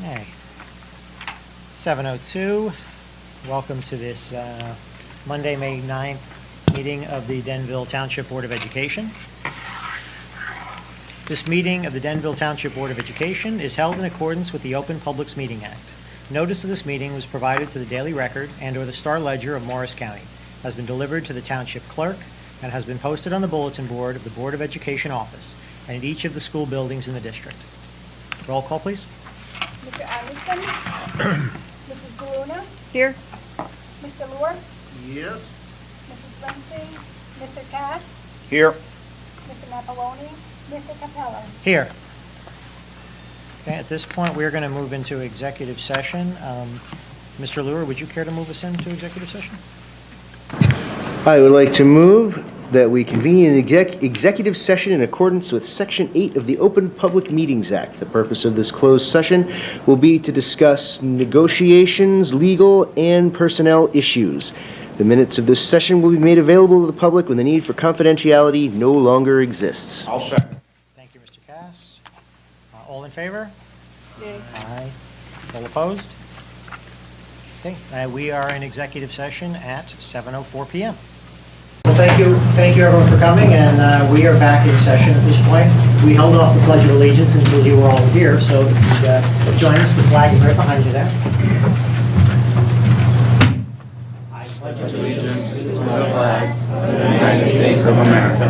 Okay. 7:02. Welcome to this Monday, May 9th meeting of the Denville Township Board of Education. This meeting of the Denville Township Board of Education is held in accordance with the Open Publics Meeting Act. Notice of this meeting was provided to the Daily Record and/or the Star Ledger of Morris County, has been delivered to the Township Clerk, and has been posted on the bulletin board of the Board of Education office and at each of the school buildings in the district. Roll call, please. Mr. Anderson? Mrs. Galuna? Here. Mr. Lure? Yes. Mrs. Lindsay? Mr. Cass? Here. Mr. Napoloni? Mr. Capella? Here. Okay, at this point, we're going to move into executive session. Mr. Lure, would you care to move us into executive session? I would like to move that we convene an executive session in accordance with Section 8 of the Open Public Meetings Act. The purpose of this closed session will be to discuss negotiations, legal, and personnel issues. The minutes of this session will be made available to the public when the need for confidentiality no longer exists. I'll second. Thank you, Mr. Cass. All in favor? Yay. Aye. All opposed? Okay, we are in executive session at 7:04 p.m. Well, thank you everyone for coming, and we are back in session at this point. We held off the Pledge of Allegiance until you were all here, so if you'd join us, the flag is right behind you there. I pledge allegiance to the flag of the United States of America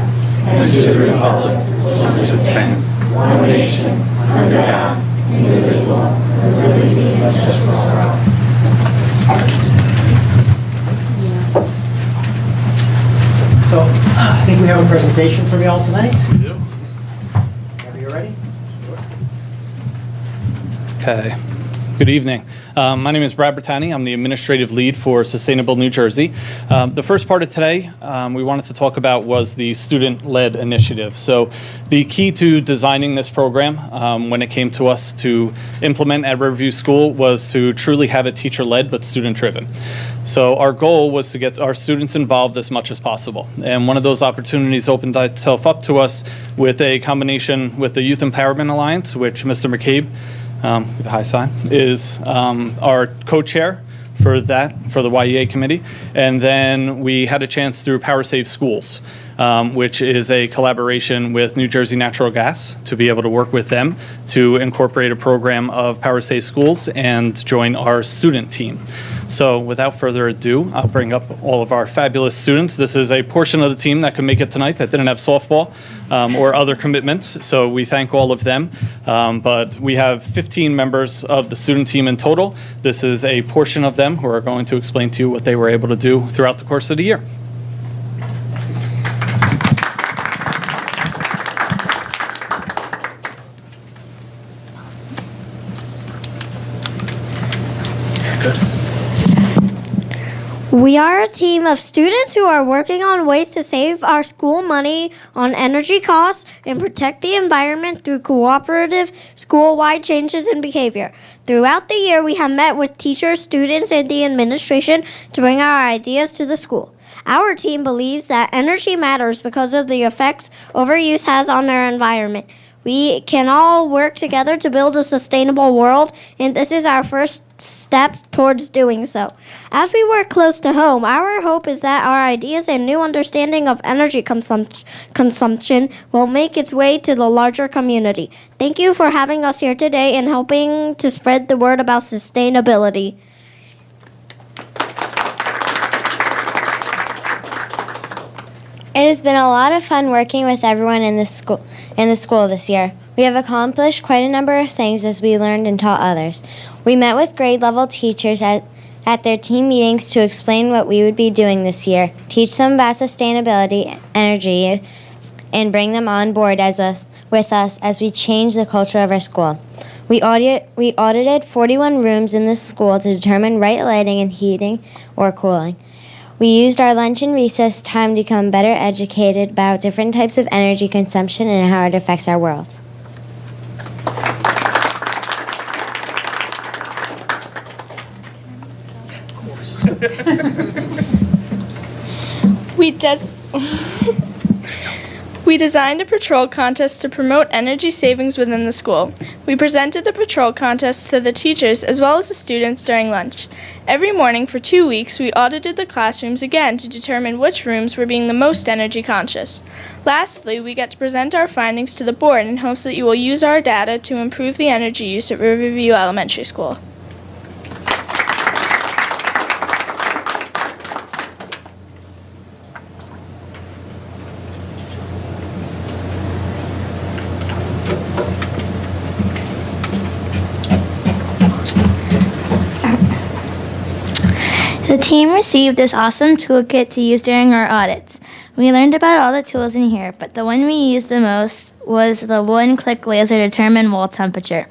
and to the republic for which it stands, one nation, under God, indivisible, with liberty and justice for all. So, I think we have a presentation for you all tonight. We do. Whenever you're ready. Okay. Good evening. My name is Brad Bertani. I'm the administrative lead for Sustainable New Jersey. The first part of today we wanted to talk about was the student-led initiative. So the key to designing this program when it came to us to implement at Riverview School was to truly have it teacher-led but student-driven. So our goal was to get our students involved as much as possible. And one of those opportunities opened itself up to us with a combination with the Youth Empowerment Alliance, which Mr. McCabe, with the high sign, is our co-chair for that, for the YEA committee. And then we had a chance through Power Save Schools, which is a collaboration with New Jersey Natural Gas, to be able to work with them to incorporate a program of Power Save Schools and join our student team. So without further ado, I'll bring up all of our fabulous students. This is a portion of the team that could make it tonight that didn't have softball or other commitments, so we thank all of them. But we have 15 members of the student team in total. This is a portion of them who are going to explain to you what they were able to do throughout the course of the year. We are a team of students who are working on ways to save our school money on energy costs and protect the environment through cooperative school-wide changes in behavior. Throughout the year, we have met with teachers, students, and the administration to bring our ideas to the school. Our team believes that energy matters because of the effects overuse has on our environment. We can all work together to build a sustainable world, and this is our first step towards doing so. As we work close to home, our hope is that our ideas and new understanding of energy consumption will make its way to the larger community. Thank you for having us here today and helping to spread the word about sustainability. It has been a lot of fun working with everyone in the school this year. We have accomplished quite a number of things as we learned and taught others. We met with grade level teachers at their team meetings to explain what we would be doing this year, teach them about sustainability, energy, and bring them on board with us as we change the culture of our school. We audited 41 rooms in the school to determine right lighting and heating or cooling. We used our lunch and recess time to become better educated about different types of energy consumption and how it affects our world. We designed a patrol contest to promote energy savings within the school. We presented the patrol contest to the teachers as well as the students during lunch. Every morning for 2 weeks, we audited the classrooms again to determine which rooms were being the most energy conscious. Lastly, we get to present our findings to the board in hopes that you will use our data to improve the energy use at Riverview Elementary School. The team received this awesome toolkit to use during our audits. We learned about all the tools in here, but the one we used the most was the one-click laser to determine wall temperature.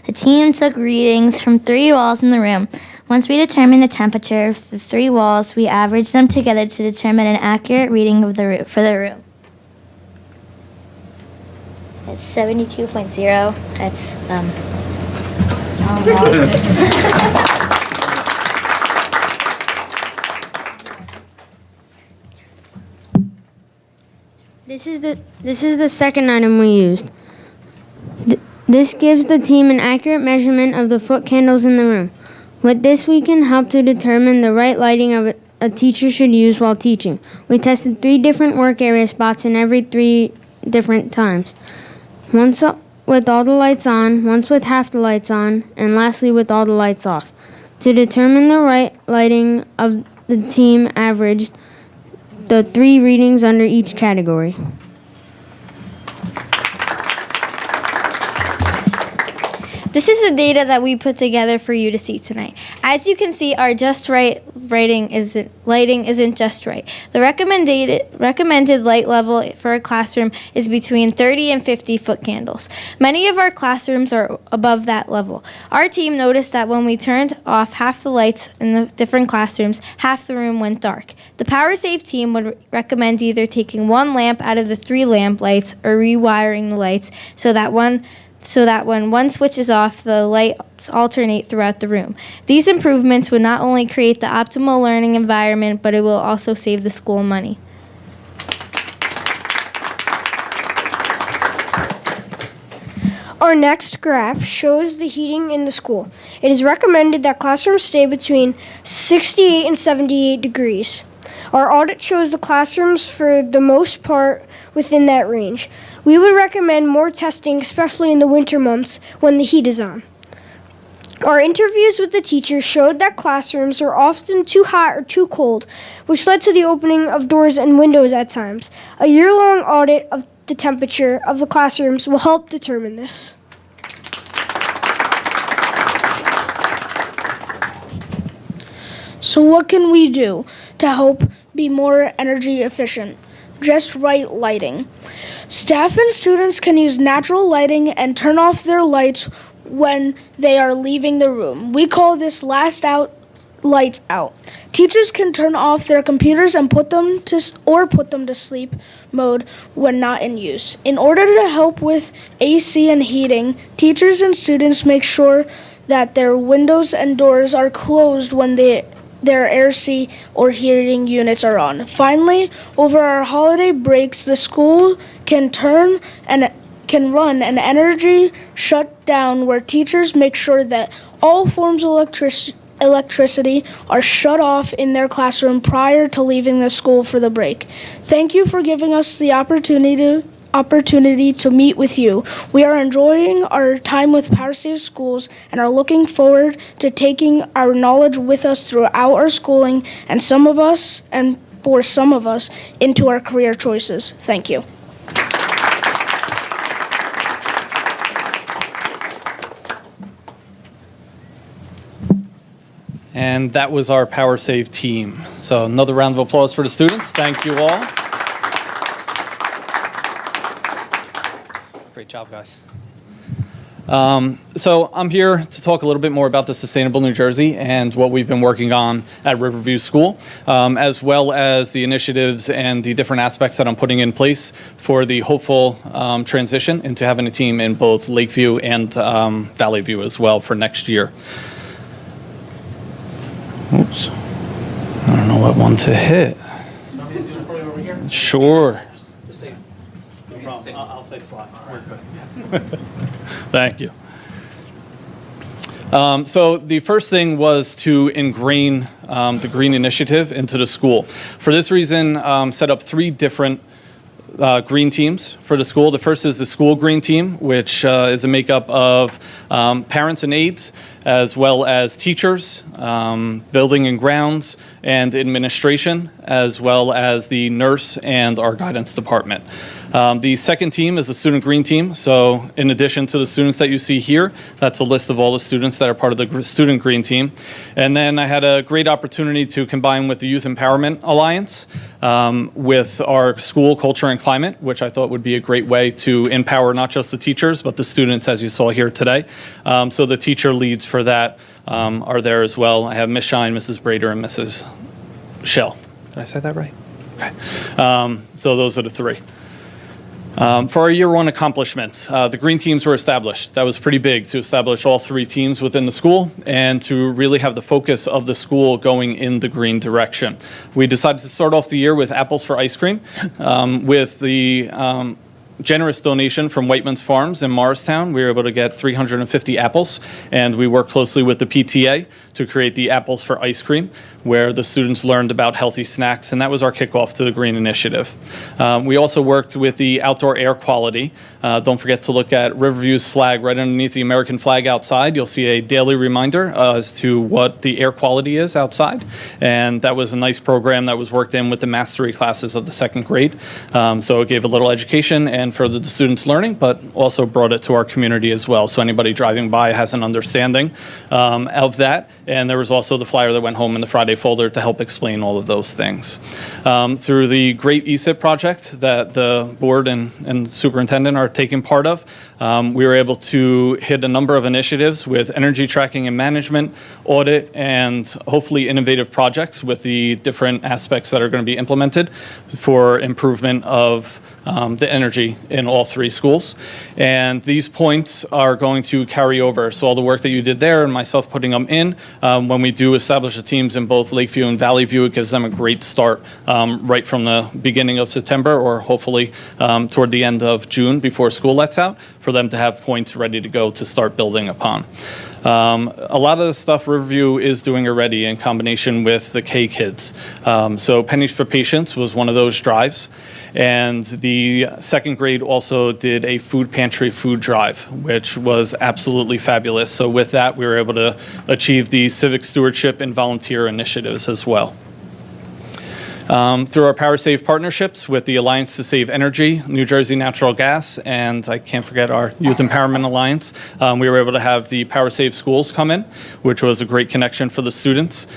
The team took readings from 3 walls in the room. Once we determined the temperature of the 3 walls, we averaged them together to determine an accurate reading of the for the room. It's 72.0. That's This is the second item we used. This gives the team an accurate measurement of the foot candles in the room. With this, we can help to determine the right lighting a teacher should use while teaching. We tested 3 different work area spots in every 3 different times. Once with all the lights on, once with half the lights on, and lastly with all the lights off. To determine the right lighting of the team averaged the 3 readings under each category. This is the data that we put together for you to see tonight. As you can see, our just right lighting isn't just right. The recommended light level for a classroom is between 30 and 50 foot candles. Many of our classrooms are above that level. Our team noticed that when we turned off half the lights in the different classrooms, half the room went dark. The PowerSave team would recommend either taking 1 lamp out of the 3 lamp lights or rewiring the lights so that when one switch is off, the lights alternate throughout the room. These improvements would not only create the optimal learning environment, but it will also save the school money. Our next graph shows the heating in the school. It is recommended that classrooms stay between 68 and 78 degrees. Our audit shows the classrooms for the most part within that range. We would recommend more testing, especially in the winter months when the heat is on. Our interviews with the teachers showed that classrooms are often too hot or too cold, which led to the opening of doors and windows at times. A year-long audit of the temperature of the classrooms will help determine this. So what can we do to help be more energy efficient? Just right lighting. Staff and students can use natural lighting and turn off their lights when they are leaving the room. We call this last out, lights out. Teachers can turn off their computers and put them to sleep mode when not in use. In order to help with AC and heating, teachers and students make sure that their windows and doors are closed when their AC or heating units are on. Finally, over our holiday breaks, the school can run an energy shutdown where teachers make sure that all forms of electricity are shut off in their classroom prior to leaving the school for the break. Thank you for giving us the opportunity to meet with you. We are enjoying our time with PowerSave Schools and are looking forward to taking our knowledge with us throughout our schooling and for some of us into our career choices. Thank you. And that was our PowerSave team. So another round of applause for the students. Thank you all. Great job, guys. So I'm here to talk a little bit more about the Sustainable New Jersey and what we've been working on at Riverview School, as well as the initiatives and the different aspects that I'm putting in place for the hopeful transition into having a team in both Lakeview and Valley View as well for next year. Oops. I don't know what one to hit. Sure. I'll say slide. We're good. Thank you. So the first thing was to ingrain the Green Initiative into the school. For this reason, set up 3 different green teams for the school. The first is the school green team, which is a makeup of parents and aides, as well as teachers, building and grounds, and administration, as well as the nurse and our guidance department. The second team is the student green team. So in addition to the students that you see here, that's a list of all the students that are part of the student green team. And then I had a great opportunity to combine with the Youth Empowerment Alliance with our school culture and climate, which I thought would be a great way to empower not just the teachers, but the students, as you saw here today. So the teacher leads for that are there as well. I have Ms. Shine, Mrs. Brader, and Mrs. Shell. Did I say that right? Okay. So those are the 3. For our year 1 accomplishments, the green teams were established. That was pretty big to establish all 3 teams within the school and to really have the focus of the school going in the green direction. We decided to start off the year with apples for ice cream with the generous donation from Whiteman's Farms in Morristown. We were able to get 350 apples, and we worked closely with the PTA to create the Apples for Ice Cream, where the students learned about healthy snacks, and that was our kickoff to the Green Initiative. We also worked with the outdoor air quality. Don't forget to look at Riverview's flag right underneath the American flag outside. You'll see a daily reminder as to what the air quality is outside, and that was a nice program that was worked in with the mastery classes of the 2nd grade. So it gave a little education and furthered the students' learning, but also brought it to our community as well. So anybody driving by has an understanding of that. And there was also the flyer that went home in the Friday folder to help explain all of those things. Through the great ESIP project that the board and superintendent are taking part of, we were able to hit a number of initiatives with energy tracking and management, audit, and hopefully innovative projects with the different aspects that are going to be implemented for improvement of the energy in all 3 schools. And these points are going to carry over. So all the work that you did there and myself putting them in, when we do establish the teams in both Lakeview and Valley View, it gives them a great start right from the beginning of September or hopefully toward the end of June before school lets out for them to have points ready to go to start building upon. A lot of the stuff Riverview is doing already in combination with the K Kids. So Pennies for Patients was one of those drives. And the 2nd grade also did a food pantry food drive, which was absolutely fabulous. So with that, we were able to achieve the civic stewardship and volunteer initiatives as well. Through our PowerSave partnerships with the Alliance to Save Energy, New Jersey Natural Gas, and I can't forget our Youth Empowerment Alliance, we were able to have the PowerSave schools come in, which was a great connection for the students.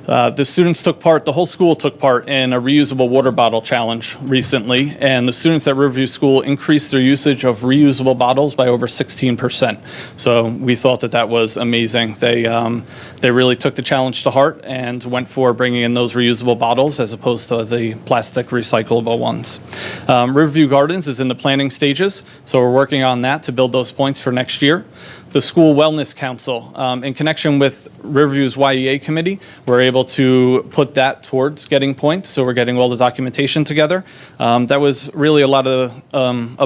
The students took part, the whole school took part in a reusable water bottle challenge recently, and the students at Riverview School increased their usage of reusable bottles by over 16%. So we thought that that was amazing. They really took the challenge to heart and went for bringing in those reusable bottles as opposed to the plastic recyclable ones. Riverview Gardens is in the planning stages, so we're working on that to build those points for next year. The School Wellness Council, in connection with Riverview's YEA committee, we're able to put that towards getting points, so we're getting all the documentation together. That was really a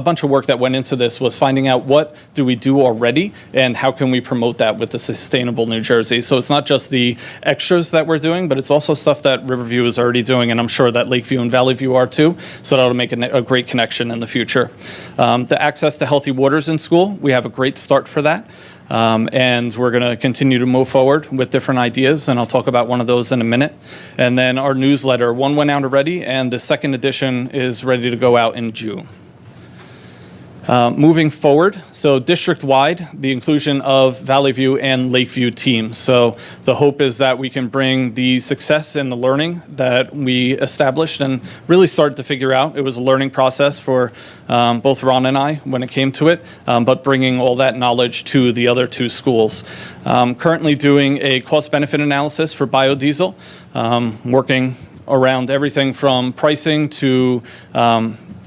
bunch of work that went into this, was finding out what do we do already and how can we promote that with the Sustainable New Jersey. So it's not just the extras that we're doing, but it's also stuff that Riverview is already doing, and I'm sure that Lakeview and Valley View are too, so that'll make a great connection in the future. The access to healthy waters in school, we have a great start for that. And we're going to continue to move forward with different ideas, and I'll talk about one of those in a minute. And then our newsletter, one went out already, and the 2nd edition is ready to go out in June. Moving forward, so district-wide, the inclusion of Valley View and Lakeview teams. So the hope is that we can bring the success and the learning that we established and really started to figure out. It was a learning process for both Ron and I when it came to it, but bringing all that knowledge to the other 2 schools. Currently doing a cost-benefit analysis for biodiesel, working around everything from pricing to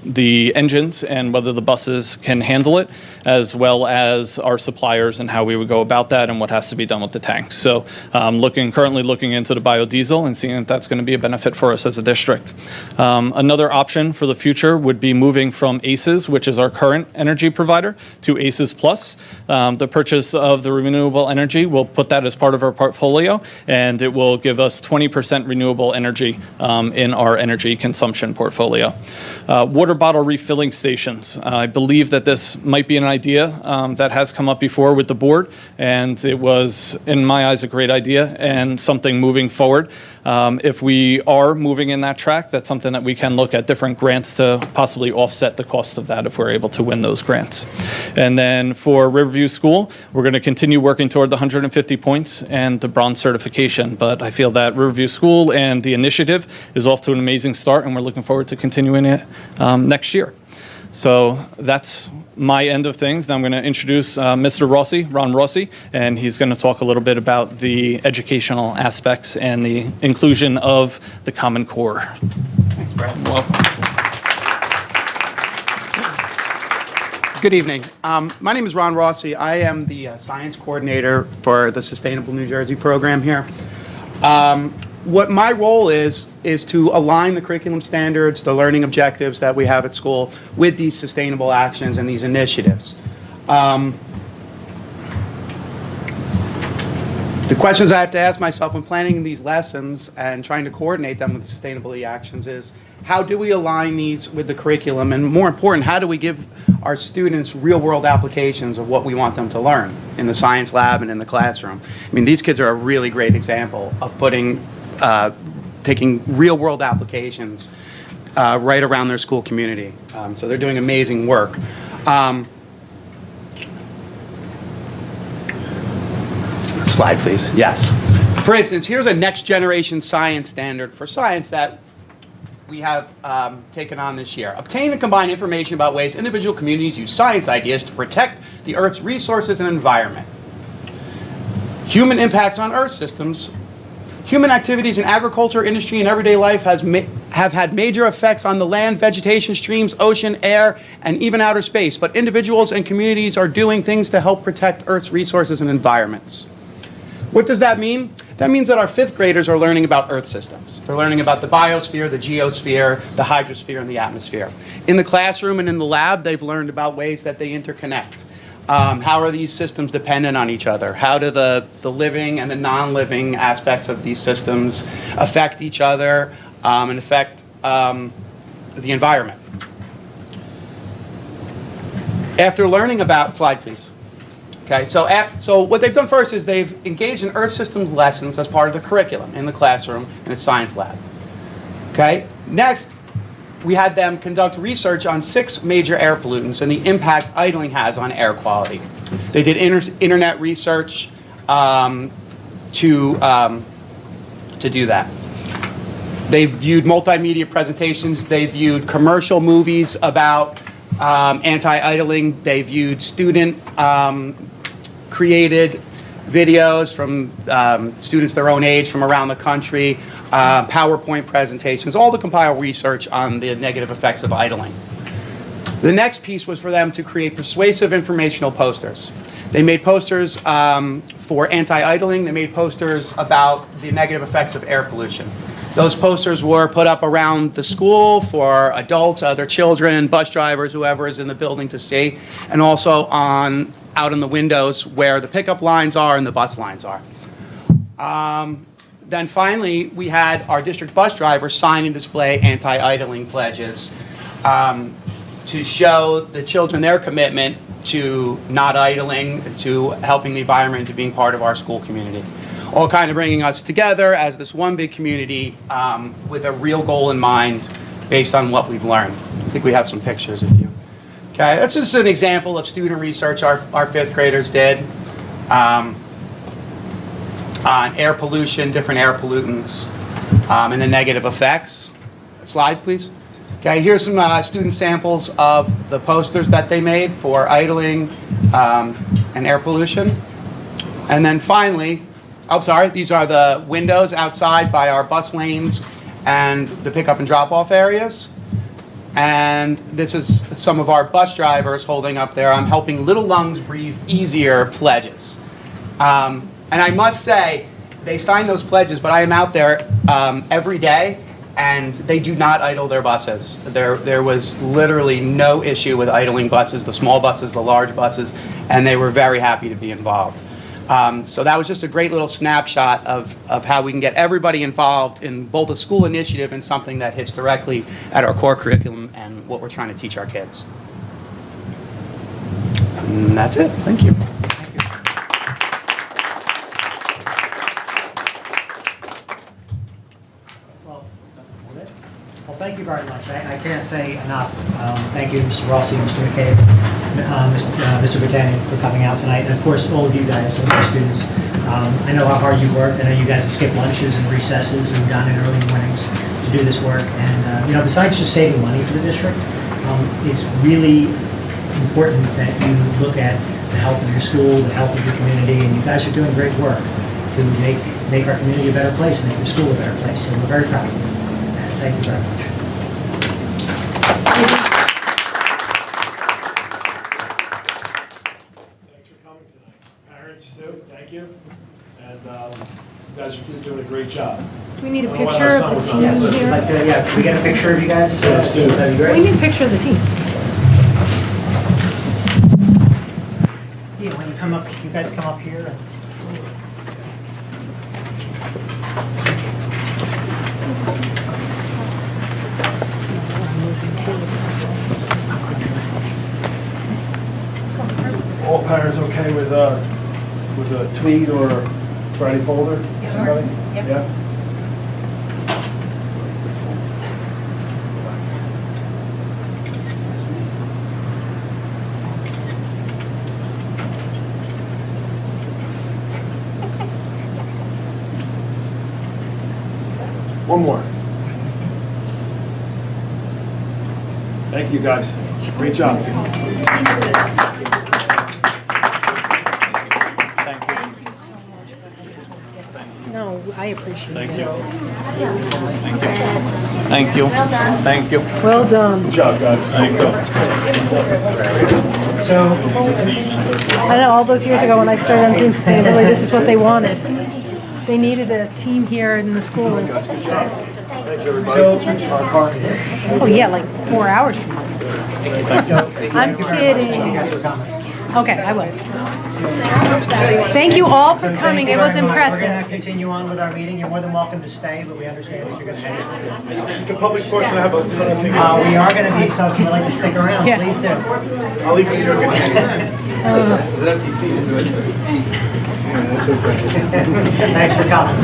the engines and whether the buses can handle it, as well as our suppliers and how we would go about that and what has to be done with the tanks. So currently looking into the biodiesel and seeing if that's going to be a benefit for us as a district. Another option for the future would be moving from ACES, which is our current energy provider, to ACES Plus. The purchase of the renewable energy will put that as part of our portfolio, and it will give us 20% renewable energy in our energy consumption portfolio. Water bottle refilling stations. I believe that this might be an idea that has come up before with the board, and it was, in my eyes, a great idea and something moving forward. If we are moving in that track, that's something that we can look at different grants to possibly offset the cost of that if we're able to win those grants. And then for Riverview School, we're going to continue working toward the 150 points and the bronze certification. But I feel that Riverview School and the initiative is off to an amazing start, and we're looking forward to continuing it next year. So that's my end of things. Now I'm going to introduce Mr. Rossi, Ron Rossi, and he's going to talk a little bit about the educational aspects and the inclusion of the Common Core. Thanks, Brad. Good evening. My name is Ron Rossi. I am the science coordinator for the Sustainable New Jersey program here. What my role is to align the curriculum standards, the learning objectives that we have at school with these sustainable actions and these initiatives. The questions I have to ask myself when planning these lessons and trying to coordinate them with the sustainability actions is, how do we align these with the curriculum? And more important, how do we give our students real-world applications of what we want them to learn in the science lab and in the classroom? I mean, these kids are a really great example of taking real-world applications right around their school community. So they're doing amazing work. Slide, please. Yes. For instance, here's a next-generation science standard for science that we have taken on this year. Obtain and combine information about ways individual communities use science ideas to protect the Earth's resources and environment. Human impacts on Earth systems. Human activities in agriculture, industry, and everyday life have had major effects on the land, vegetation, streams, ocean, air, and even outer space. But individuals and communities are doing things to help protect Earth's resources and environments. What does that mean? That means that our fifth graders are learning about Earth systems. They're learning about the biosphere, the geosphere, the hydrosphere, and the atmosphere. In the classroom and in the lab, they've learned about ways that they interconnect. How are these systems dependent on each other? How do the living and the non-living aspects of these systems affect each other and affect the environment? After learning about, slide please. Okay, so what they've done first is they've engaged in Earth systems lessons as part of the curriculum in the classroom and the science lab. Okay, next we had them conduct research on 6 major air pollutants and the impact idling has on air quality. They did internet research to do that. They viewed multimedia presentations. They viewed commercial movies about anti-idling. They viewed student created videos from students their own age from around the country, PowerPoint presentations, all the compiled research on the negative effects of idling. The next piece was for them to create persuasive informational posters. They made posters for anti-idling. They made posters about the negative effects of air pollution. Those posters were put up around the school for adults, other children, bus drivers, whoever is in the building to see, and also out in the windows where the pickup lines are and the bus lines are. Then finally, we had our district bus drivers sign and display anti-idling pledges to show the children their commitment to not idling, to helping the environment, to being part of our school community. All kind of bringing us together as this one big community with a real goal in mind based on what we've learned. I think we have some pictures of you. Okay, that's just an example of student research our fifth graders did on air pollution, different air pollutants, and the negative effects. Slide, please. Okay, here's some student samples of the posters that they made for idling and air pollution. And then finally, these are the windows outside by our bus lanes and the pickup and drop-off areas. And this is some of our bus drivers holding up there. I'm helping Little Lungs Breathe Easier pledges. And I must say, they sign those pledges, but I am out there every day, and they do not idle their buses. There was literally no issue with idling buses, the small buses, the large buses, and they were very happy to be involved. So that was just a great little snapshot of how we can get everybody involved in both a school initiative and something that hits directly at our core curriculum and what we're trying to teach our kids. And that's it. Thank you. Well, thank you very much. I can't say enough. Thank you, Mr. Rossi, Mr. McCabe, Mr. Britannia for coming out tonight, and of course, all of you guys, all our students. I know how hard you worked. I know you guys have skipped lunches and recesses and gone in early mornings to do this work. And, besides just saving money for the district, it's really important that you look at the health of your school, the health of your community, and you guys are doing great work to make our community a better place and make your school a better place. So we're very proud of you. Thank you very much. Thanks for coming tonight. Parents, too, thank you. And you guys are doing a great job. Do we need a picture of the team Yes. here? Can we get a picture of you guys? Yes, do. That'd be great. We need a picture of the team. Yeah, when you come up, you guys come up here. All parents okay with a tweet or Friday folder? Everybody? Yeah. One more. Thank you, guys. Great job. No, I appreciate it. Thank you. Thank you. Well done. Thank you. Well done. Good job, guys. Thank you. So, I know all those years ago when I started on Green Sustainability, this is what they wanted. They needed a team here in the schools. Thanks, everybody. Oh, yeah, like 4 hours from now. I'm kidding. Okay, I will. Thank you all for coming. It was We're impressive. going to continue on with our meeting. You're more than welcome to stay, but we understand that you're going to head The public portion, I have a ton of things. we are going to meet, so if you'd like to stick around, Yeah. please do. I'll leave it here. Is it empty seat? That's okay. Thanks for coming.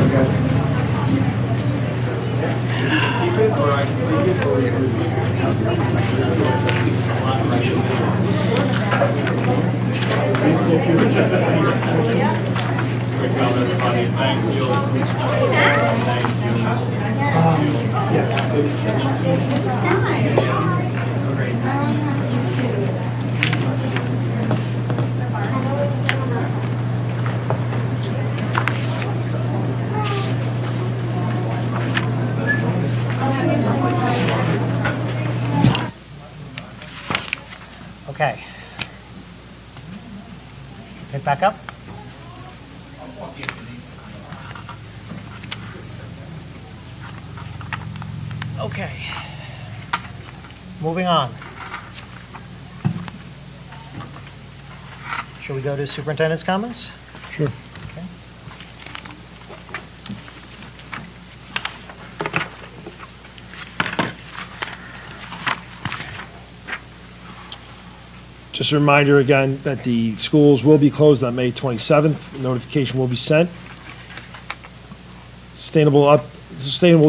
Okay. Pick back up. Okay. Moving on. Shall we go to superintendent's comments? Sure. Okay. Just a reminder again that the schools will be closed on May 27th. Notification will be sent. Sustainable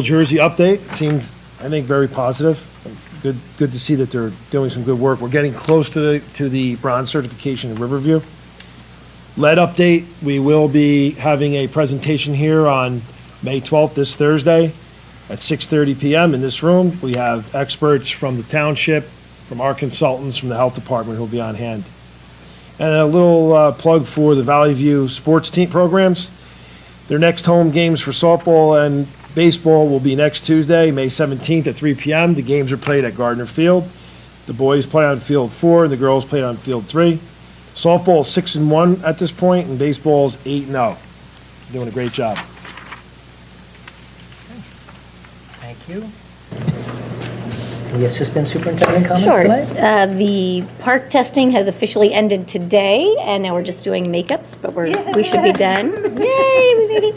Jersey update seemed, I think, very positive. Good to see that they're doing some good work. We're getting close to the bronze certification in Riverview. Lead update, we will be having a presentation here on May 12th, this Thursday, at 6:30 p.m. in this room. We have experts from the township, from our consultants from the health department who will be on hand. And a little plug for the Valley View sports team programs. Their next home games for softball and Baseball will be next Tuesday, May 17th at 3 p.m. The games are played at Gardner Field. The boys play on Field 4, and the girls play on Field 3. Softball is 6-1 at this point, and baseball is 8-0. Doing a great job. Thank you. The Assistant Superintendent comments Sure. tonight? The park testing has officially ended today, and now we're just doing makeups, but we should be done. Yay, we made it.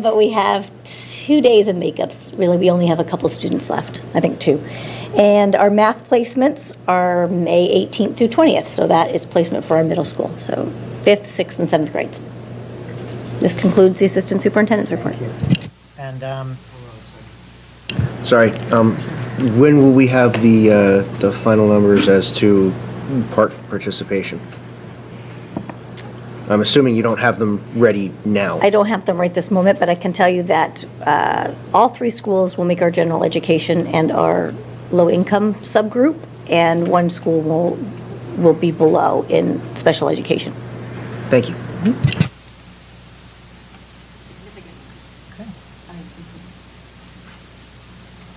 But we have 2 days of makeups. Really, we only have a couple students left, I think 2. And our math placements are May 18th through 20th, so that is placement for our middle school, so 5th, 6th, and 7th grades. This concludes the Assistant Superintendent's report. And, Sorry, when will we have the final numbers as to park participation? I'm assuming you don't have them ready now. I don't have them right this moment, but I can tell you that all 3 schools will make our general education and our low-income subgroup, and 1 school will be below in special education. Thank you.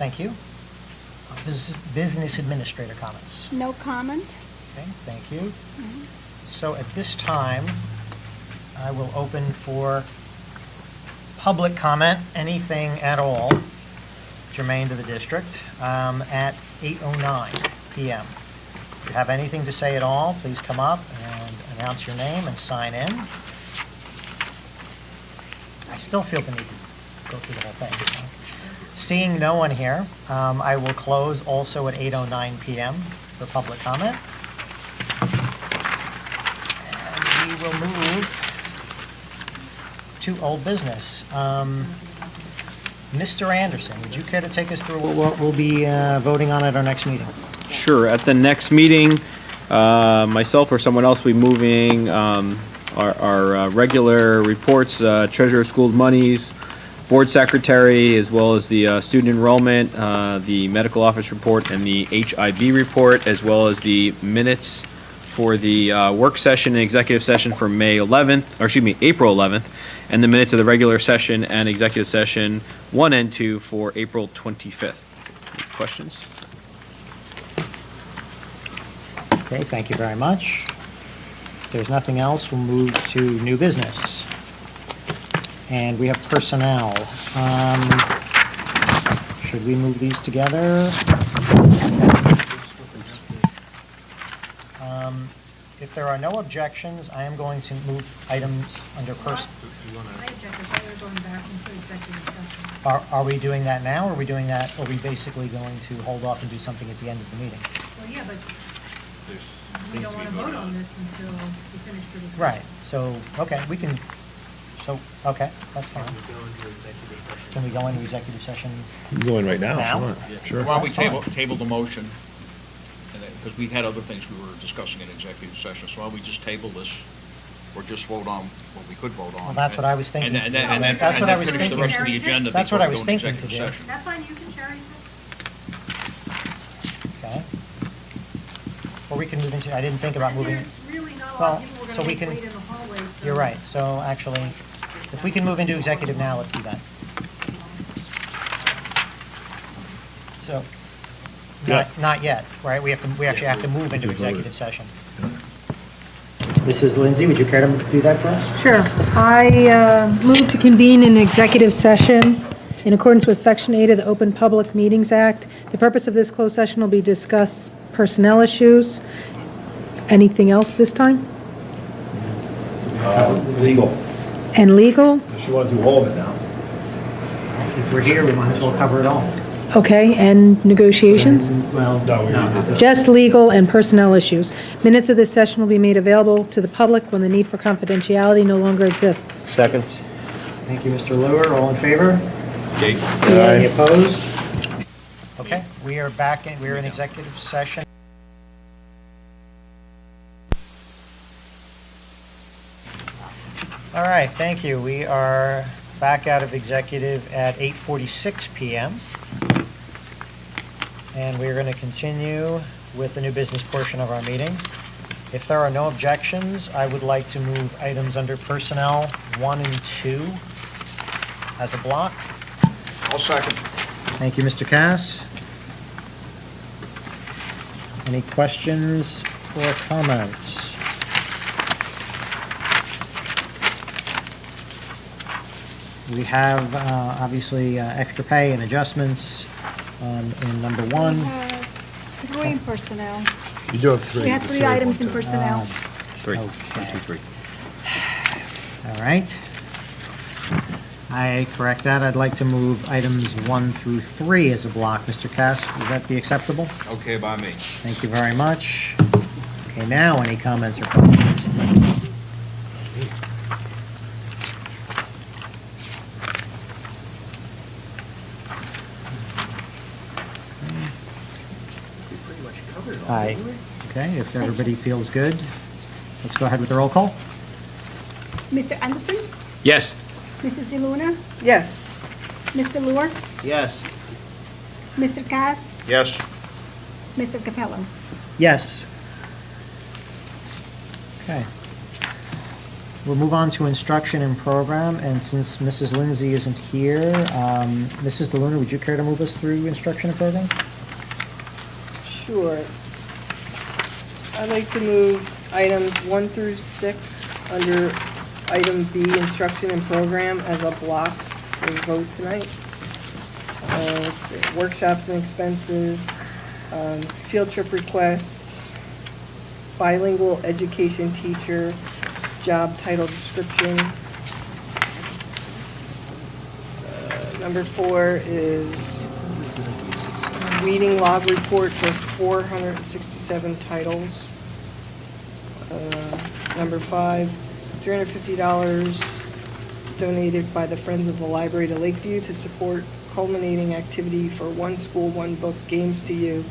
thank you. Business Administrator comments. No comment. Okay, thank you. So at this time, I will open for public comment, anything at all germane to the district, at 8:09 PM. If you have anything to say at all, please come up and announce your name and sign in. I still feel the need to go through the whole thing. Seeing no one here, I will close also at 8:09 PM for public comment. And we will move to old business. Mr. Anderson, would you care to take us through what we'll be voting on at our next meeting? Sure. At the next meeting, myself or someone else will be moving our regular reports, treasurer of schools monies, board secretary, as well as the student enrollment, the medical office report, and the HIB report, as well as the minutes for the work session and executive session for April 11th, and the minutes of the regular session and executive session 1 and 2 for April 25th. Any questions? Okay, thank you very much. If there's nothing else, we'll move to new business. And we have personnel. Should we move these together? If there are no objections, I am going to move items under Are we doing that now, or are we doing that, or are we basically going to hold off and do something at the end of the meeting? Well, yeah, but we don't want to vote on this until we finish the discussion. Right, so, okay, okay, that's fine. Can we go into executive session? You can go in right now if you want. Sure. Why don't we That's fine. table the motion, because we had other things we were discussing in executive session, so why don't we just table this, or just vote on what we could vote on? Well, that's what I was thinking. And then That's what I was finish the rest of the agenda That's what I before was we go into thinking to executive do. session. That's fine, you can share anything. Okay. Or we can move into, I didn't think about moving. There's really not a lot Well, of people so going we to can, wait in the hallway. So you're right, so actually, if we can move into executive now, let's do that. So, not yet, right? We actually have to move into executive session. Mrs. Lindsay, would you care to do that for us? Sure. I move to convene an executive session in accordance with Section 8 of the Open Public Meetings Act. The purpose of this closed session will be to discuss personnel issues. Anything else this time? Legal. And legal? If you want to do all of it now. If we're here, we might as well cover it all. Okay, and negotiations? Well, no. Just legal and personnel issues. Minutes of this session will be made available to the public when the need for confidentiality no longer exists. Second. Thank you, Mr. Lewis. All in favor? Yay. Any opposed? Okay, we are back, we're in executive session. All right, thank you. We are back out of executive at 8:46 PM. And we're going to continue with the new business portion of our meeting. If there are no objections, I would like to move items under personnel 1 and 2 as a block. I'll second. Thank you, Mr. Cass. Any questions or comments? We have, obviously, extra pay and adjustments in number one. We have 3 in personnel. You do have 3. We have 3 items in personnel. 3. Okay. 1, 2, 3. All right. I correct that. I'd like to move items 1 through 3 as a block. Mr. Cass, would that be acceptable? Okay by me. Thank you very much. Okay, now any comments or questions? Aye. Okay, if everybody feels good, let's go ahead with the roll call. Mr. Anderson? Yes. Mrs. DeLuna? Yes. Mr. Lure? Yes. Mr. Cass? Yes. Mr. Capello? Yes. Okay. We'll move on to instruction and program, and since Mrs. Lindsay isn't here, Mrs. DeLuna, would you care to move us through instruction and program? Sure. I'd like to move items 1 through 6 under item B, instruction and program, as a block for vote tonight. Let's see, workshops and expenses, field trip requests, bilingual education teacher, job title description. Number 4 is reading log report for 467 titles. Number 5, $350 donated by the Friends of the Library to Lakeview to support culminating activity for One School, One Book, Games to You.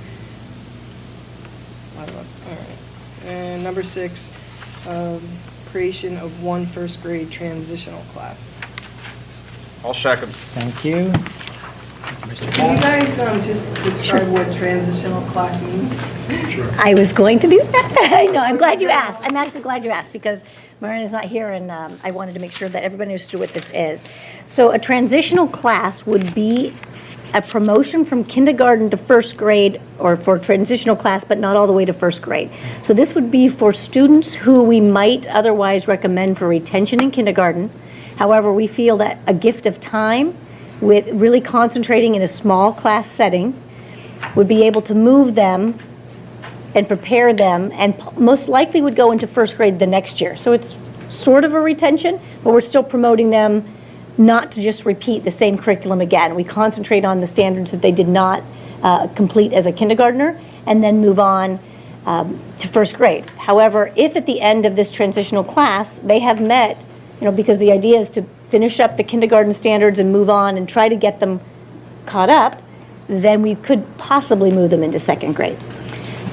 All right. And number 6, creation of 1 first grade transitional class. I'll second. Thank you. Can you guys just describe what transitional class means? I was going to do that. I know, I'm glad you asked. I'm actually glad you asked because Marina's not here and I wanted to make sure that everybody understood what this is. So a transitional class would be a promotion from kindergarten to first grade or for transitional class, but not all the way to first grade. So this would be for students who we might otherwise recommend for retention in kindergarten. However, we feel that a gift of time with really concentrating in a small class setting would be able to move them and prepare them and most likely would go into first grade the next year. So it's sort of a retention, but we're still promoting them not to just repeat the same curriculum again. We concentrate on the standards that they did not complete as a kindergartner and then move on to first grade. However, if at the end of this transitional class they have met, because the idea is to finish up the kindergarten standards and move on and try to get them caught up, then we could possibly move them into second grade.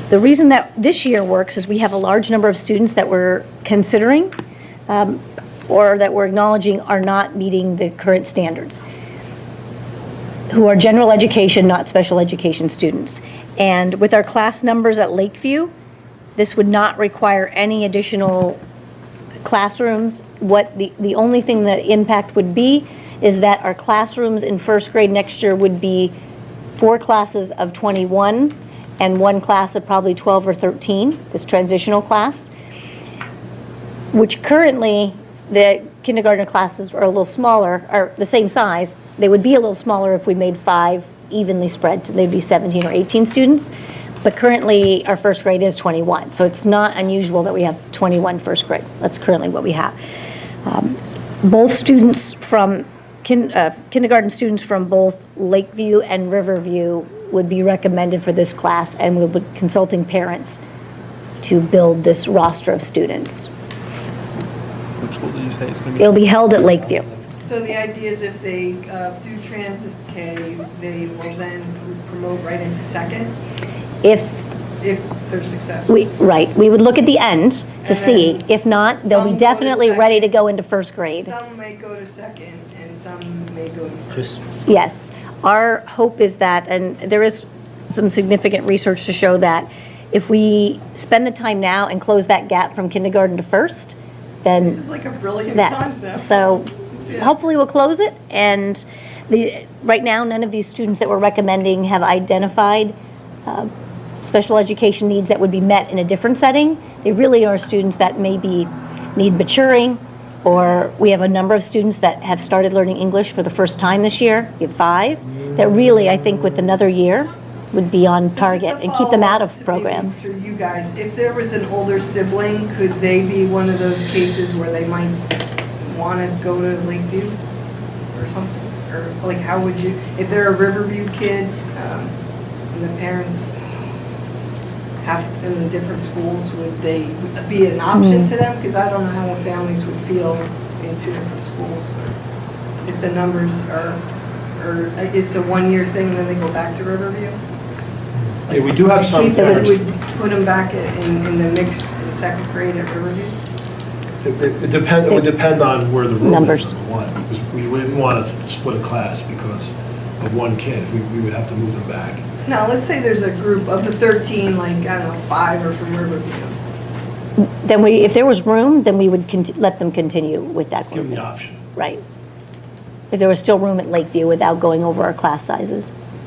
The reason that this year works is we have a large number of students that we're considering or that we're acknowledging are not meeting the current standards, who are general education, not special education students. And with our class numbers at Lakeview, this would not require any additional classrooms. What the only thing that impact would be is that our classrooms in first grade next year would be 4 classes of 21 and 1 class of probably 12 or 13, this transitional class, which currently the kindergarten classes are a little smaller, are the same size. They would be a little smaller if we made 5 evenly spread, they'd be 17 or 18 students. But currently, our first grade is 21, so it's not unusual that we have 21 first grade. That's currently what we have. Both students from, kindergarten students from both Lakeview and Riverview would be recommended for this class, and we'll be consulting parents to build this roster of students. Which school did you say it's going to be? It'll be held at Lakeview. So the idea is if they do Transit K, they will then promote right into second? If they're successful. We would look at the end to see. If not, they'll be definitely ready to go into first grade. Some may go to second and some may go to first. Yes. Our hope is that, and there is some significant research to show that if we spend the time now and close that gap from kindergarten to first, then This is like a brilliant that. concept. So Yeah. hopefully we'll close it, and Right now, none of these students that we're recommending have identified special education needs that would be met in a different setting. They really are students that maybe need maturing, or we have a number of students that have started learning English for the first time this year. We have 5 that really, I think, with another year, would be on target and keep them out of programs. For you guys, if there was an older sibling, could they be one of those cases where they might want to go to Lakeview or something? Or like, how would you, if they're a Riverview kid, and the parents have in the different schools, would they be an option to them? Because I don't know how families would feel in 2 different schools. If the numbers are, or it's a 1-year thing, and then they go back to Riverview? Yeah, we do have some parents. Would put them back in the mix in 2nd grade at Riverview? It would depend on where the room Numbers. is, number one, because we wouldn't want us to split a class because of 1 kid. We would have to move them back. Now, let's say there's a group of the 13, like, I don't know, 5 are from Riverview. Then if there was room, then we would let them continue with that Give them group. the option. Right. If there was still room at Lakeview without going over our class sizes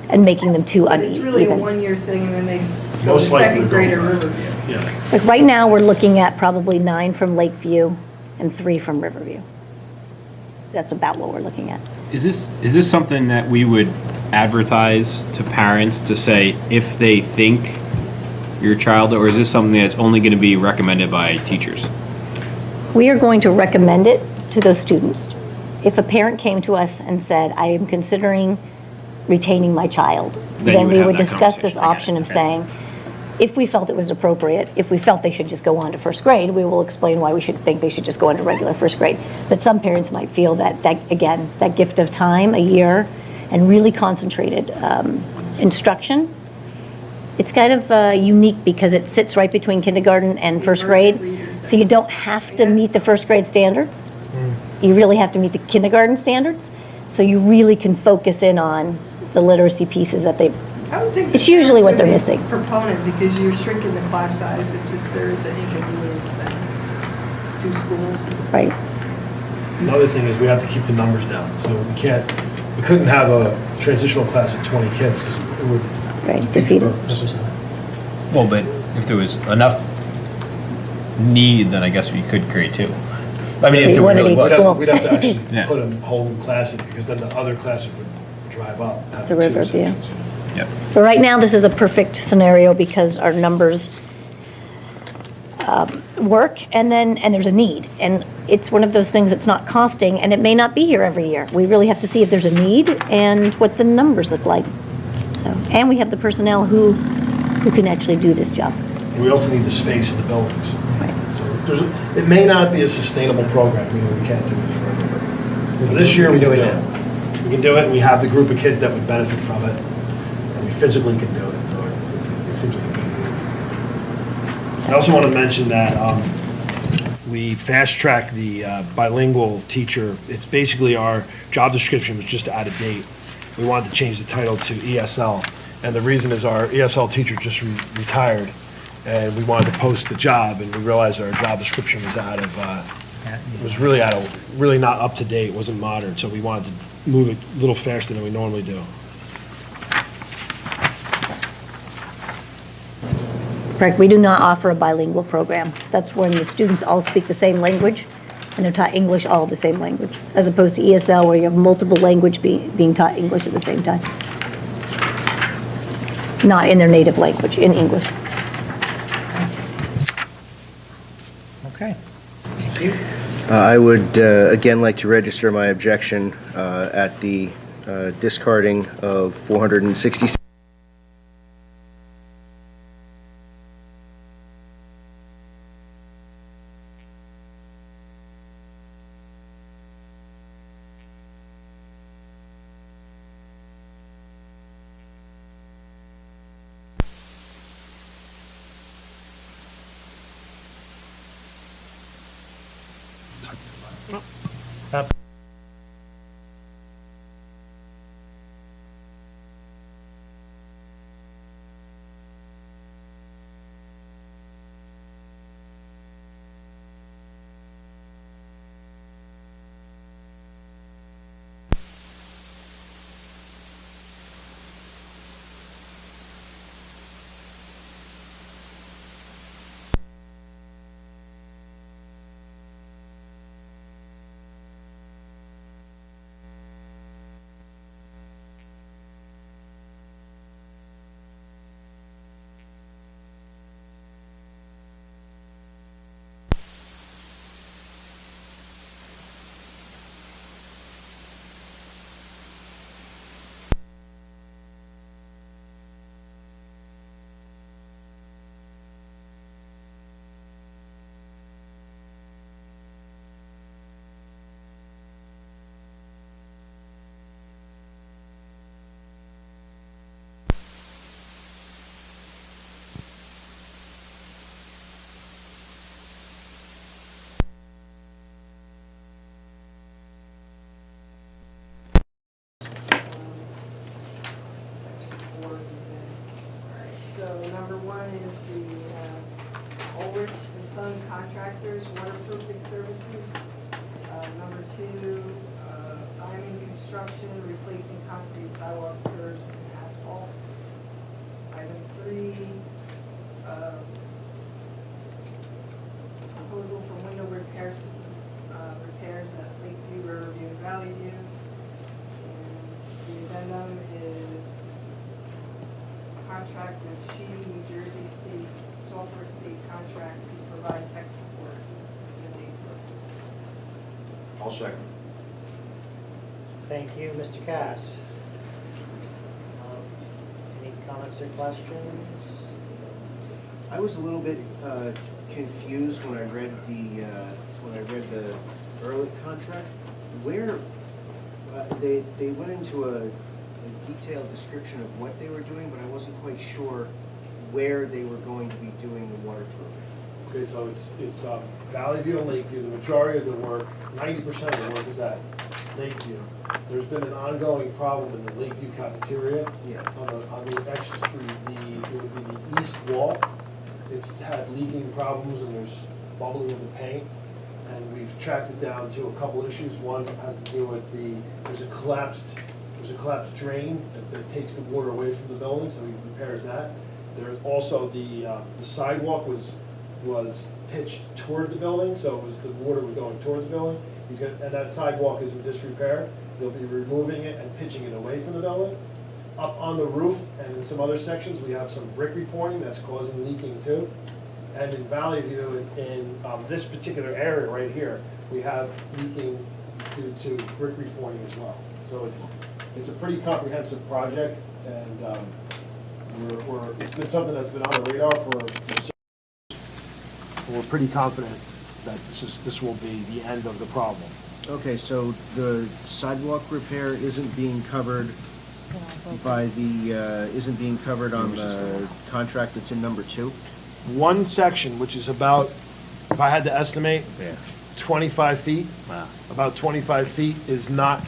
and making them too But it's really a uneven. 1-year thing, and then they go to Most likely 2nd grade at go back. Riverview. Yeah. Like right now, we're looking at probably 9 from Lakeview and 3 from Riverview. That's about what we're looking at. Is this something that we would advertise to parents to say if they think your child, or is this something that's only going to be recommended by teachers? We are going to recommend it to those students. If a parent came to us and said, I am considering retaining my child, Then you then would we have would that discuss this conversation. I get it. option of Okay. saying, if we felt it was appropriate, if we felt they should just go on to 1st grade, we will explain why we should think they should just go on to regular 1st grade. But some parents might feel that again, that gift of time, a year, and really concentrated instruction, it's kind of unique because it sits right between kindergarten and 1st grade. So you don't have to meet the 1st grade standards. You really have to meet the kindergarten standards. So you really can focus in on the literacy pieces that they, I don't think it's the usually what parents they're would be missing. Proponent, because you're shrinking the class size, it's just, there is an inconvenience then, 2 schools. Right. Another thing is we have to keep the numbers down. So we couldn't have a transitional class of 20 kids because it would Right, defeat the defeat it. purpose. Well, but if there was enough need, then I guess we could create 2. I mean, if there One at really each was. school. We'd have to actually Yeah. put them holding classes because then the other classes would drive up. have To two Riverview. sections. Yep. But right now, this is a perfect scenario because our numbers work, and there's a need. And it's one of those things that's not costing, and it may not be here every year. We really have to see if there's a need and what the numbers look like. So, and we have the personnel who can actually do this job. And we also need the space in the buildings. Right. So it may not be a sustainable program, we can't do it forever. But this year, we can do it. We can do it, and we have the group of kids that would benefit from it, and we physically can do it, so it seems like a good move. I also want to mention that we fast-tracked the bilingual teacher. It's basically our job description was just out of date. We wanted to change the title to ESL, and the reason is our ESL teacher just retired, and we wanted to post the job, and we realized our job description was really not up to date, wasn't modern, so we wanted to move it a little faster than we normally do. Correct, we do not offer a bilingual program. That's when the students all speak the same language, and they're taught English all the same language, as opposed to ESL where you have multiple language being taught English at the same time. Not in their native language, in English. Okay. Thank you. I would again like to register my objection at the discarding of 466. the Ulrich and Son Contractors Waterproofing Services. Number 2, Diamond Construction, replacing concrete sidewalks, curbs, and asphalt. Item 3, proposal for window repair system repairs at Lakeview, Riverview, and Valley View. And the addendum is contract with New Jersey State Software State Contract to provide tech support and the dates listed. I'll second. Thank you, Mr. Cass. Any comments or questions? I was a little bit confused when I read the Ehrlich contract. Where they went into a detailed description of what they were doing, but I wasn't quite sure where they were going to be doing the waterproofing. Okay, so it's Valley View and Lakeview. The majority of the work, 90% of the work is at Lakeview. There's been an ongoing problem in the Lakeview cafeteria. Yeah. On the extra street, it would be the east wall. It's had leaking problems and there's bubbling of the paint. And we've tracked it down to a couple issues. One has to do with there's a collapsed drain that takes the water away from the building, so he repairs that. There's also the sidewalk was pitched toward the building, so the water was going toward the building. And that sidewalk is in disrepair. They'll be removing it and pitching it away from the building. Up on the roof and in some other sections, we have some brick repouring that's causing leaking too. And in Valley View, in this particular area right here, we have leaking due to brick repouring as well. So it's a pretty comprehensive project, and it's been something that's been on the radar for we're pretty confident that this will be the end of the problem. Okay, so the sidewalk repair isn't being covered by isn't being covered on the contract that's in number 2? One section, which is about, if I had to estimate, 25 feet. Wow. About 25 feet is not.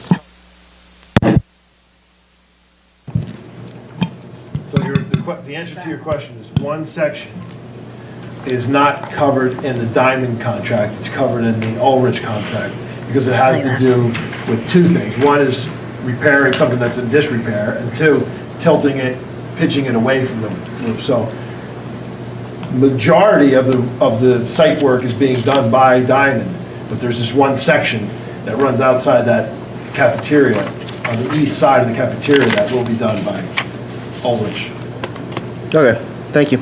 So the answer to your question is one section is not covered in the Diamond contract. It's covered in the Ulrich contract because it has to do with two things. One is repairing something that's in disrepair, and 2, tilting it, pitching it away from the roof. So majority of the site work is being done by Diamond, but there's this one section that runs outside that cafeteria, on the east side of the cafeteria, that will be done by Ulrich. Okay, thank you.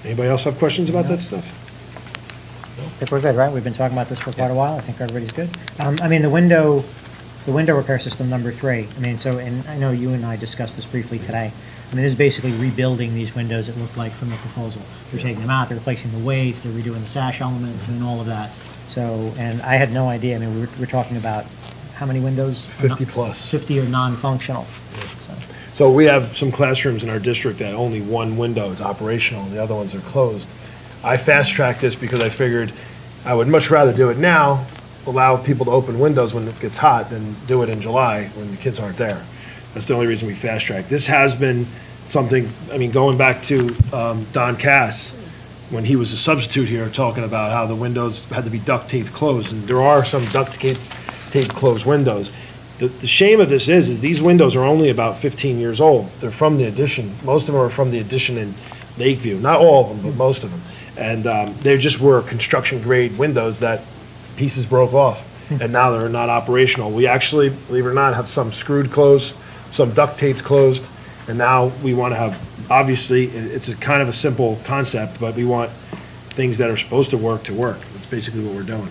Anybody else have questions about that stuff? I think we're good, right? We've been talking about this for quite a while. I think everybody's good. I mean, the window repair system number 3. I mean, so, and I know you and I discussed this briefly today. I mean, this is basically rebuilding these windows, it looked like, from the proposal. They're taking them out, they're replacing the weights, they're redoing the sash elements and all of that. So, and I had no idea. I mean, we're talking about how many windows? 50 plus. 50 are non-functional. So we have some classrooms in our district that only one window is operational and the other ones are closed. I fast-tracked this because I figured I would much rather do it now, allow people to open windows when it gets hot, than do it in July when the kids aren't there. That's the only reason we fast-tracked. This has been something, I mean, going back to Don Cass, when he was a substitute here, talking about how the windows had to be duct taped closed, and there are some duct tape closed windows. The shame of this is these windows are only about 15 years old. They're from the addition. Most of them are from the addition in Lakeview. Not all of them, but most of them. And they just were construction grade windows that pieces broke off, and now they're not operational. We actually, believe it or not, have some screwed closed, some duct taped closed, and now we want to have, obviously, it's a kind of a simple concept, but we want things that are supposed to work. That's basically what we're doing.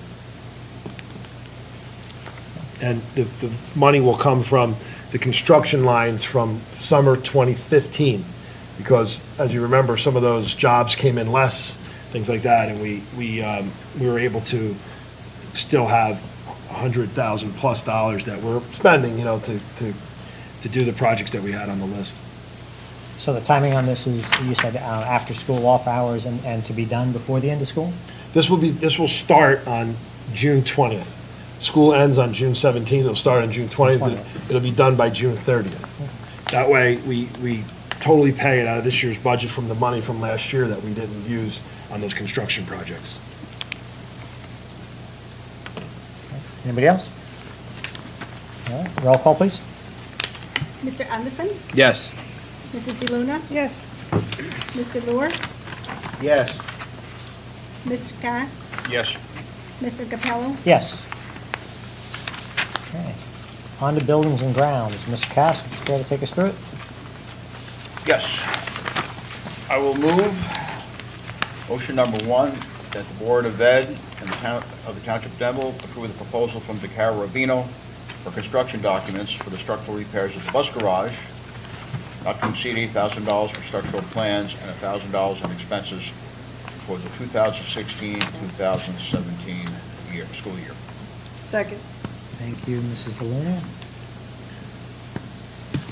And the money will come from the construction lines from summer 2015, because as you remember, some of those jobs came in less, things like that, and we were able to still have $100,000 plus that we're spending, to do the projects that we had on the list. So the timing on this is, you said, after school, off hours, and to be done before the end of school? This will start on June 20th. school ends on June 17th, it'll start on June 20th, it'll be done by June 30th. That way, we totally pay it out of this year's budget from the money from last year that we didn't use on those construction projects. Anybody else? All right, roll call, please. Mr. Anderson? Yes. Mrs. DeLuna? Yes. Mr. Lure? Yes. Mr. Cass? Yes. Mr. Capello? Yes. Okay. On to buildings and grounds. Mr. Cass, would you care to take us through it? Yes. I will move motion number 1, that the Board of Ed and the town of the Township of Denville approve the proposal from DeCara Rubino for construction documents for the structural repairs of the bus garage, not to exceed $8,000 for structural plans and $1,000 in expenses for the 2016-2017 school year. Second. Thank you, Mrs. DeLuna.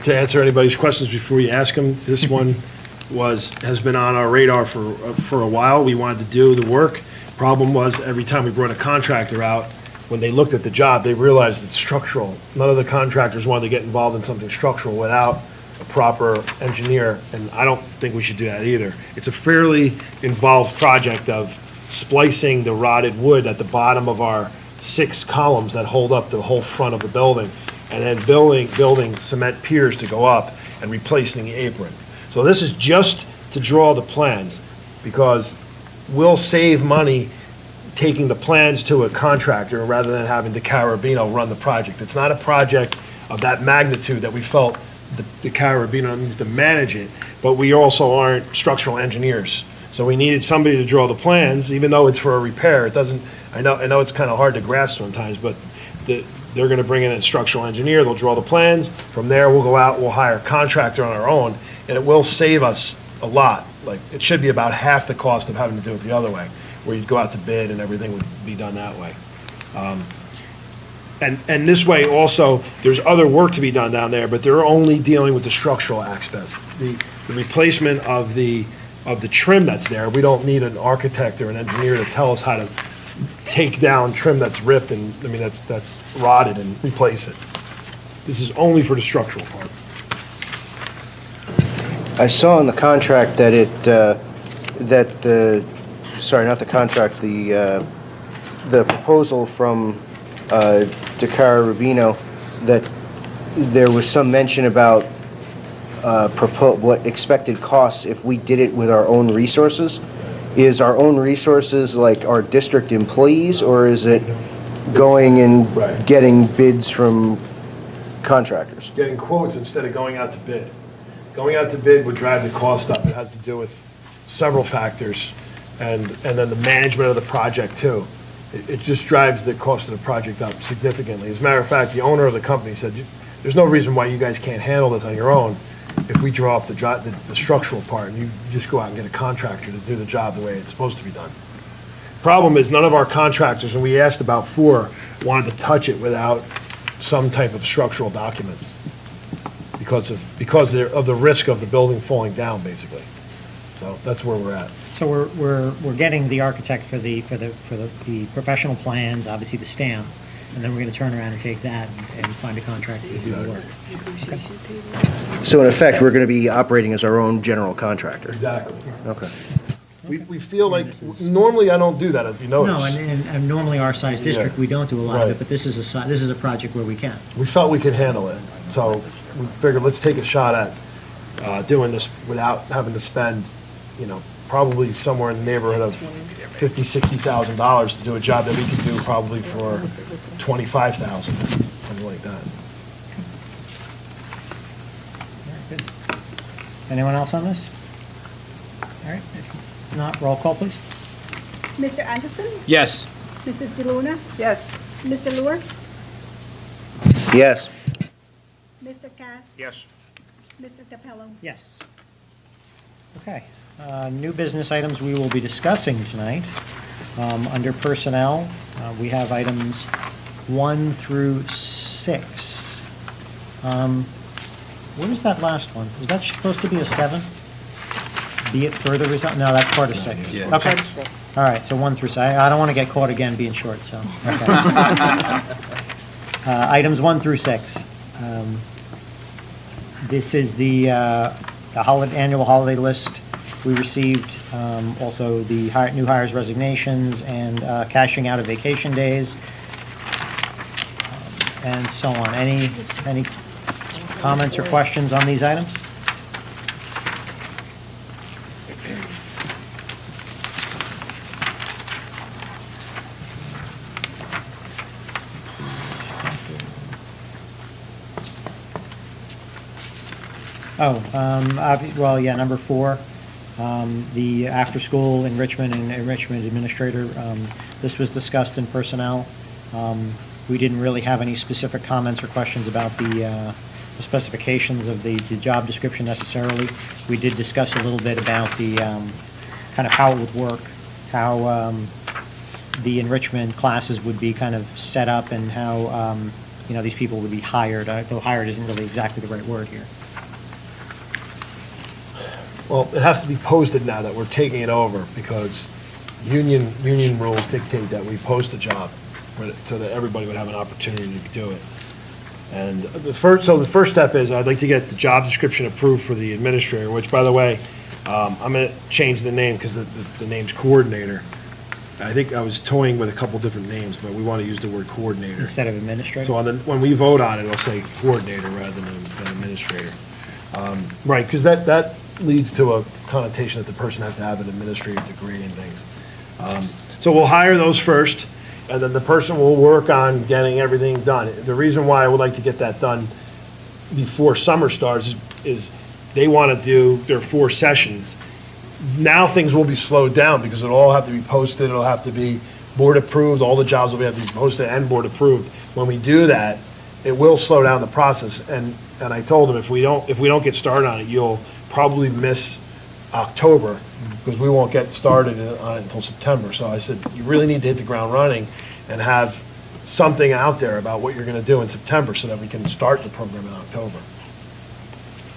To answer anybody's questions before you ask them, this one has been on our radar for a while. We wanted to do the work. Problem was, every time we brought a contractor out, when they looked at the job, they realized it's structural. None of the contractors wanted to get involved in something structural without a proper engineer, and I don't think we should do that either. It's a fairly involved project of splicing the rotted wood at the bottom of our 6 columns that hold up the whole front of the building, and then building cement piers to go up and replacing the apron. So this is just to draw the plans, because we'll save money taking the plans to a contractor rather than having DeCara Rubino run the project. It's not a project of that magnitude that we felt the DeCara Rubino needs to manage it, but we also aren't structural engineers. So we needed somebody to draw the plans, even though it's for a repair. It doesn't, I know it's kind of hard to grasp sometimes, but they're going to bring in a structural engineer, they'll draw the plans. From there, we'll go out, we'll hire a contractor on our own, and it will save us a lot. Like, it should be about half the cost of having to do it the other way, where you'd go out to bid and everything would be done that way. And this way also, there's other work to be done down there, but they're only dealing with the structural aspects. The replacement of the trim that's there, we don't need an architect or an engineer to tell us how to take down trim that's ripped and, I mean, that's rotted and replace it. This is only for the structural part. I saw in the contract that the proposal from DeCara Rubino, that there was some mention about what expected costs if we did it with our own resources. Is our own resources like our district employees, or is it going and getting bids from contractors? Getting quotes instead of going out to bid. Going out to bid would drive the cost up. It has to do with several factors, and then the management of the project too. It just drives the cost of the project up significantly. As a matter of fact, the owner of the company said, there's no reason why you guys can't handle this on your own if we draw up the structural part and you just go out and get a contractor to do the job the way it's supposed to be done. Problem is, none of our contractors, and we asked about 4, wanted to touch it without some type of structural documents because of the risk of the building falling down, basically. So that's where we're at. So we're getting the architect for the professional plans, obviously the stamp, and then we're going to turn around and take that and find a contractor to do the work. Okay. So in effect, we're going to be operating as our own general contractor? Exactly. Okay. We feel like, normally I don't do that, if you notice. No, and normally our size district, we don't do a lot of it, but this is a project where we can. We felt we could handle it, so we figured let's take a shot at doing this without having to spend, probably somewhere in the neighborhood of $50,000, $60,000 to do a job that we could do probably for $25,000, something like that. Very good. Anyone else on this? All right, if not, roll call, please. Mr. Anderson? Yes. Mrs. DeLuna? Yes. Mr. Lure? Yes. Mr. Cass? Yes. Mr. Capello? Yes. Okay. New business items we will be discussing tonight. Under personnel, we have items 1 through 6. What is that last one? Is that supposed to be a 7? Be it further resolved, no, that's part of 6. Yeah. Okay. Part of 6. All right, so 1 through 6. I don't want to get caught again being short, so. Okay. Items 1 through 6. This is the annual holiday list. We received also the new hires resignations and cashing out of vacation days, and so on. Any comments or questions on these items? Well, yeah, number 4, the after-school enrichment and enrichment administrator. This was discussed in personnel. We didn't really have any specific comments or questions about the specifications of the job description necessarily. We did discuss a little bit about the kind of how it would work, how the enrichment classes would be kind of set up, and how these people would be hired. Though hired isn't really exactly the right word here. Well, it has to be posted now that we're taking it over, because union rules dictate that we post a job so that everybody would have an opportunity to do it. And the first step is I'd like to get the job description approved for the administrator, which, by the way, I'm going to change the name because the name's coordinator. I think I was toying with a couple different names, but we want to use the word coordinator Instead of administrator? So when we vote on it, it'll say coordinator rather than administrator. Right, because that leads to a connotation that the person has to have an administrative degree and things. So we'll hire those first, and then the person will work on getting everything done. The reason why I would like to get that done before summer starts is they want to do their 4 sessions. Now things will be slowed down because it'll all have to be posted, it'll have to be board approved, all the jobs will have to be posted and board approved. When we do that, it will slow down the process, and I told them if we don't get started on it, you'll probably miss October, because we won't get started on it until September. So I said, you really need to hit the ground running and have something out there about what you're going to do in September so that we can start the program in October.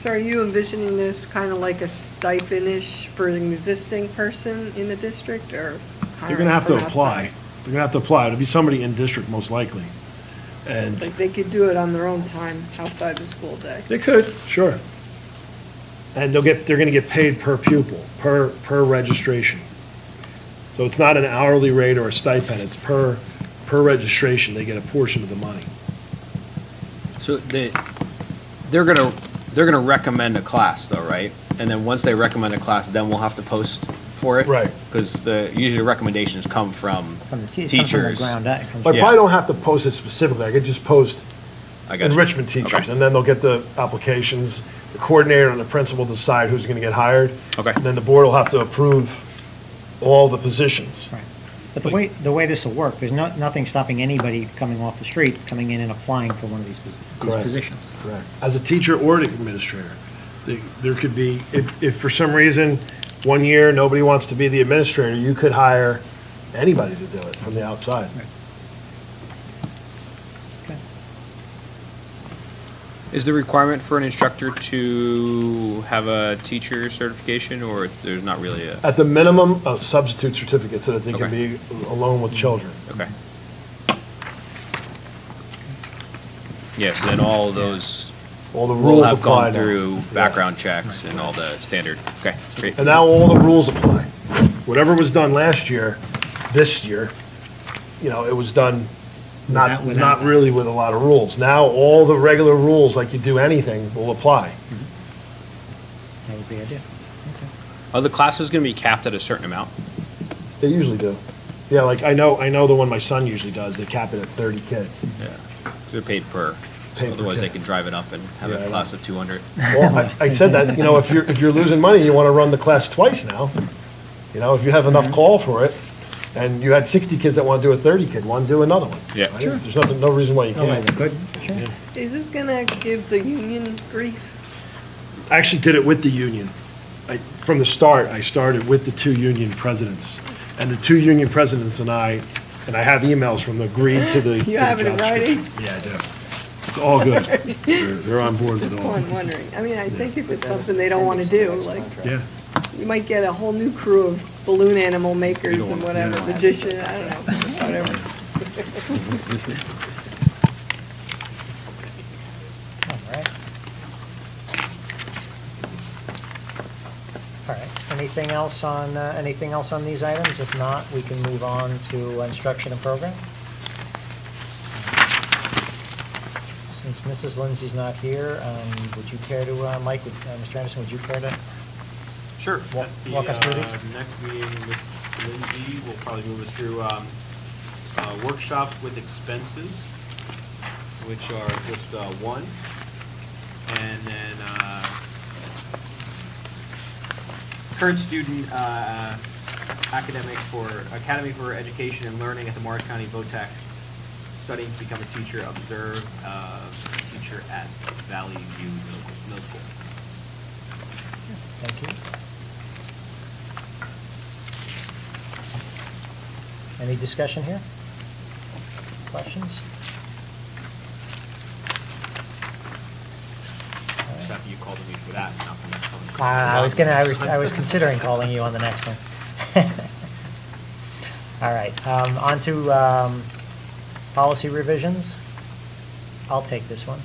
So are you envisioning this kind of like a stipend-ish for an existing person in the district, or? They're going to have to hiring from apply. outside? They're going to have to apply. It'll be somebody in district most likely. And Like they could do it on their own time outside the school day? they could, sure. And they're going to get paid per pupil, per registration. So it's not an hourly rate or a stipend, it's per registration, they get a portion of the money. So they're gonna recommend a class though, right? And then once they recommend a class, then we'll have to post for it? Right. Because usually recommendations come from From the teachers. It comes from the ground up. It comes But I Yeah. probably don't have to post it specifically, I could just post I got you. enrichment teachers, Okay. and then they'll get the applications. The coordinator and the principal decide who's going to get hired. Okay. And then the board will have to approve all the positions. Right. But the way this will work, there's nothing stopping anybody coming off the street, coming in and applying for one of these Correct. positions. Correct. As a teacher or an administrator, there could be, if for some reason, one year, nobody wants to be the administrator, you could hire anybody to do it from the outside. Is the requirement for an instructor to have a teacher certification, or there's not really a? At the minimum, a substitute certificate so that they can Okay. be alone with children. Okay. Yes, then all those All the will rules have apply gone now. through background checks and all the standard, okay, great. And now all the rules apply. Whatever was done last year, this year, it was done Without not that. really with a lot of rules. Now, all the regular rules, like you do anything, will apply. That was the idea. Are the classes gonna be capped at a certain amount? They usually do. Yeah, like I know the one my son usually does, they cap it at 30 kids. Yeah. They're paid per, Paid per otherwise they kid. can drive it up and have Yeah, a class of 200. Well, I said that, if you're losing money, you want to run the class twice now. If you have enough call for it, and you had 60 kids that want to do a 30 kid, want to do another one. Yeah. Right? There's no reason why you Oh, can't. they could, sure. Is this gonna give the union grief? I actually did it with the union. From the start, I started with the 2 union presidents. And the 2 union presidents and I have emails from them agreed to the. You have it in writing? Yeah, I do. It's all good. They're on board with Just all. wondering. I think if it's something they don't want to do, like, Yeah. You might get a whole new crew of balloon animal makers and whatever, magician, I don't know, whatever. All right. All right. Anything else on these items? If not, we can move on to instruction and program. Since Mrs. Lindsay's not here, would you care to, Mike, Mr. Anderson, would you care to? Sure. Walk us through these? Next meeting with Lindsay, we'll probably move us through workshop with expenses, which are just one. And then current student Academy for Education and Learning at the Morris County VOTAC, studying to become a teacher, observe teacher at Valley View Middle School. Thank you. Any discussion here? Questions? After you called me for that, not for next one. I was considering calling you on the next one. All right, on to policy revisions. I'll take this one.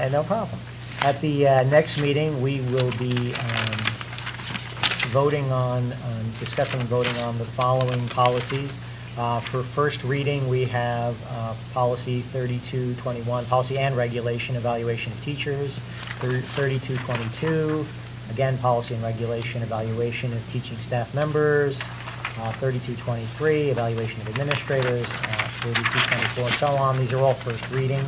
And no problem. At the next meeting, we will be discussing and voting on the following policies. For first reading, we have policy 3221, policy and regulation, evaluation of teachers. 3222, again, policy and regulation, evaluation of teaching staff members. 3223, evaluation of administrators. 3224, and so on. These are all first reading.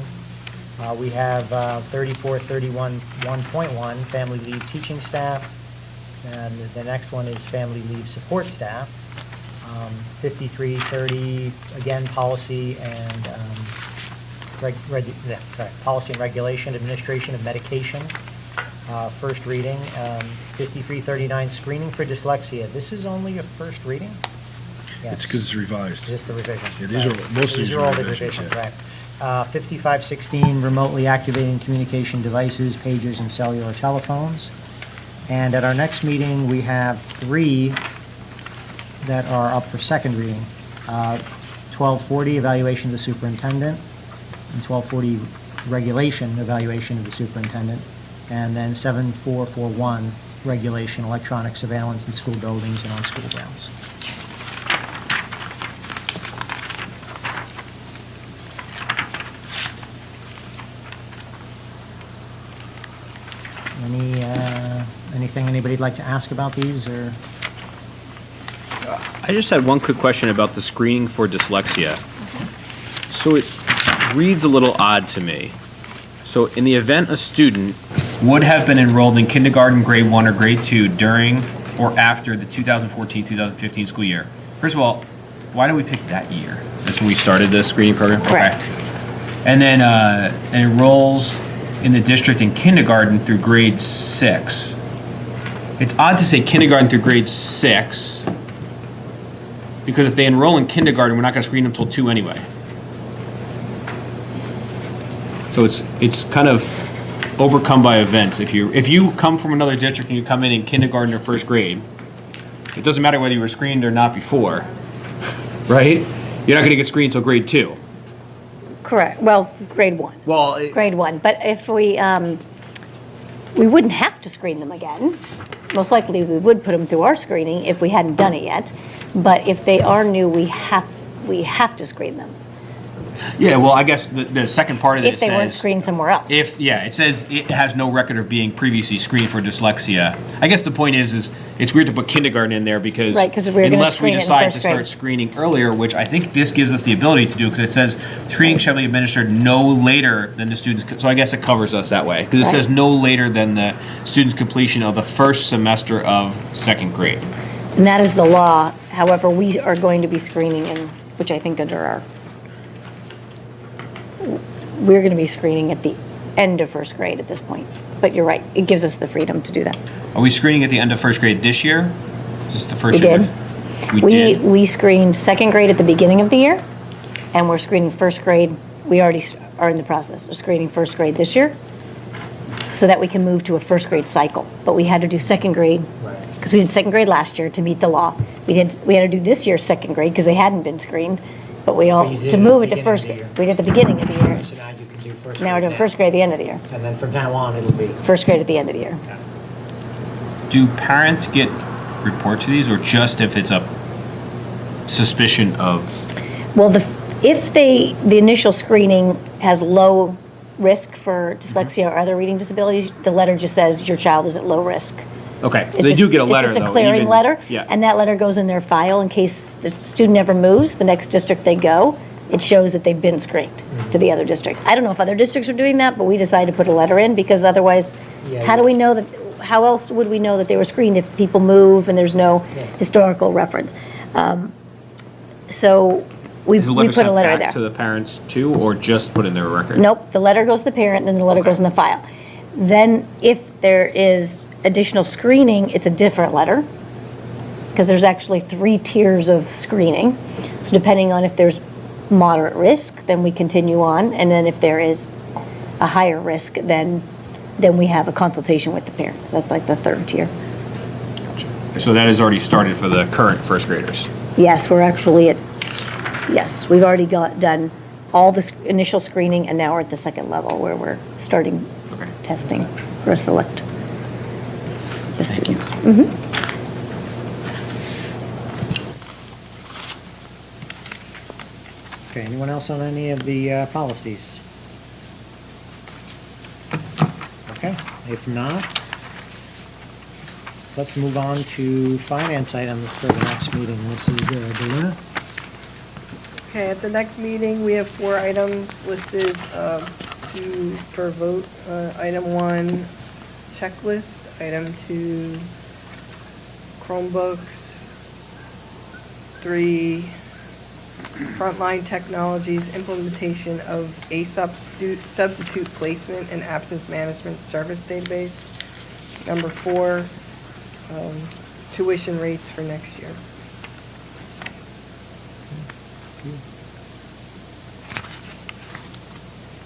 We have 3431 1.1, family leave teaching staff. And the next one is family leave support staff. 5330, again, policy and policy and regulation, administration of medication. First reading. 5339, screening for dyslexia. This is only a first reading? Yes. It's because it's revised. Just the revision. Yeah, these are, most of these are all the revisions, revisions, yeah. right. 5516, remotely activating communication devices, pagers, and cellular telephones. And at our next meeting, we have 3 that are up for second reading. 1240, evaluation of the superintendent, and 1240, regulation evaluation of the superintendent, and then 7441, regulation, electronic surveillance in school buildings and on school grounds. Anything anybody'd like to ask about these, or? I just had one quick question about the screening for dyslexia. So it reads a little odd to me. So in the event a student would have been enrolled in kindergarten, grade 1 or grade 2 during or after the 2014-2015 school year. First of all, why did we pick that year? That's when we started the screening program? Correct. Okay. And then enrolls in the district in kindergarten through grade 6. It's odd to say kindergarten through grade 6, because if they enroll in kindergarten, we're not going to screen them until 2 anyway. So it's kind of overcome by events. If you come from another district and you come in kindergarten or first grade, it doesn't matter whether you were screened or not before, right? You're not going to get screened until grade 2. Correct. Well, grade 1. Well, grade 1. But if we wouldn't have to screen them again. Most likely, we would put them through our screening if we hadn't done it yet. But if they are new, we have to screen them. Yeah, well, I guess the second part of it If they weren't screened somewhere else. It says it has no record of being previously screened for dyslexia. I guess the point is it's weird to put kindergarten in there because Right, 'cause we're gonna unless we screen it in decide first to start grade. screening earlier, which I think this gives us the ability to do, because it says screening shall be administered no later than the student's, so I guess it covers us that way, because it says no later than the student's completion of the first semester of second grade. And that is the law. However, we are going to be screening in, which I think we're going to be screening at the end of first grade at this point. But you're right, it gives us the freedom to do that. Are we screening at the end of first grade this year? Is this the first We year? did. We did? We screened second grade at the beginning of the year, and we're screening first grade. We already are in the process of screening first grade this year. so that we can move to a first grade cycle. But we had to do second grade, because we did second grade last year to meet the law. We had to do this year's second grade because they hadn't been screened, but you did to at move the it to beginning first of the grade. year. We did at the beginning of the year. So now you can do first grade. Now we're doing first grade at the end of the year. And then from now on, it'll be. First grade at the end of the year. Do parents get report to these, or just if it's a suspicion of? Well, if the initial screening has low risk for dyslexia or other reading disabilities, the letter just says your child is at low risk. Okay, they do get a letter, though. It's just a clearing even- letter, Yeah. and that letter goes in their file in case the student ever moves, the next district they go, it shows that they've been screened to the other district. I don't know if other districts are doing that, but we decided to put a letter in, because otherwise, how do we know that, how else would we know that they were screened if people move and there's no historical reference? So we Is the put letter a sent letter in back there. to the parents too, or just put in their record? Nope, the letter goes to the parent, then the letter goes in the file. Then, if there is additional screening, it's a different letter, because there's actually 3 tiers of screening. So depending on if there's moderate risk, then we continue on, and then if there is a higher risk, then we have a consultation with the parents. That's like the 3rd tier. So that has already started for the current first graders? Yes, we're actually yes, we've already done all the initial screening, and now we're at the 2nd level where we're starting testing for a select the students. Okay, anyone else on any of the policies? Okay, if not, let's move on to finance items for the next meeting. Mrs. DeLuna? Okay, at the next meeting, we have 4 items listed for vote. Item 1, checklist. Item 2, Chromebooks. 3, Frontline Technologies implementation of ASAP substitute placement and absence management service database. Number 4, tuition rates for next year.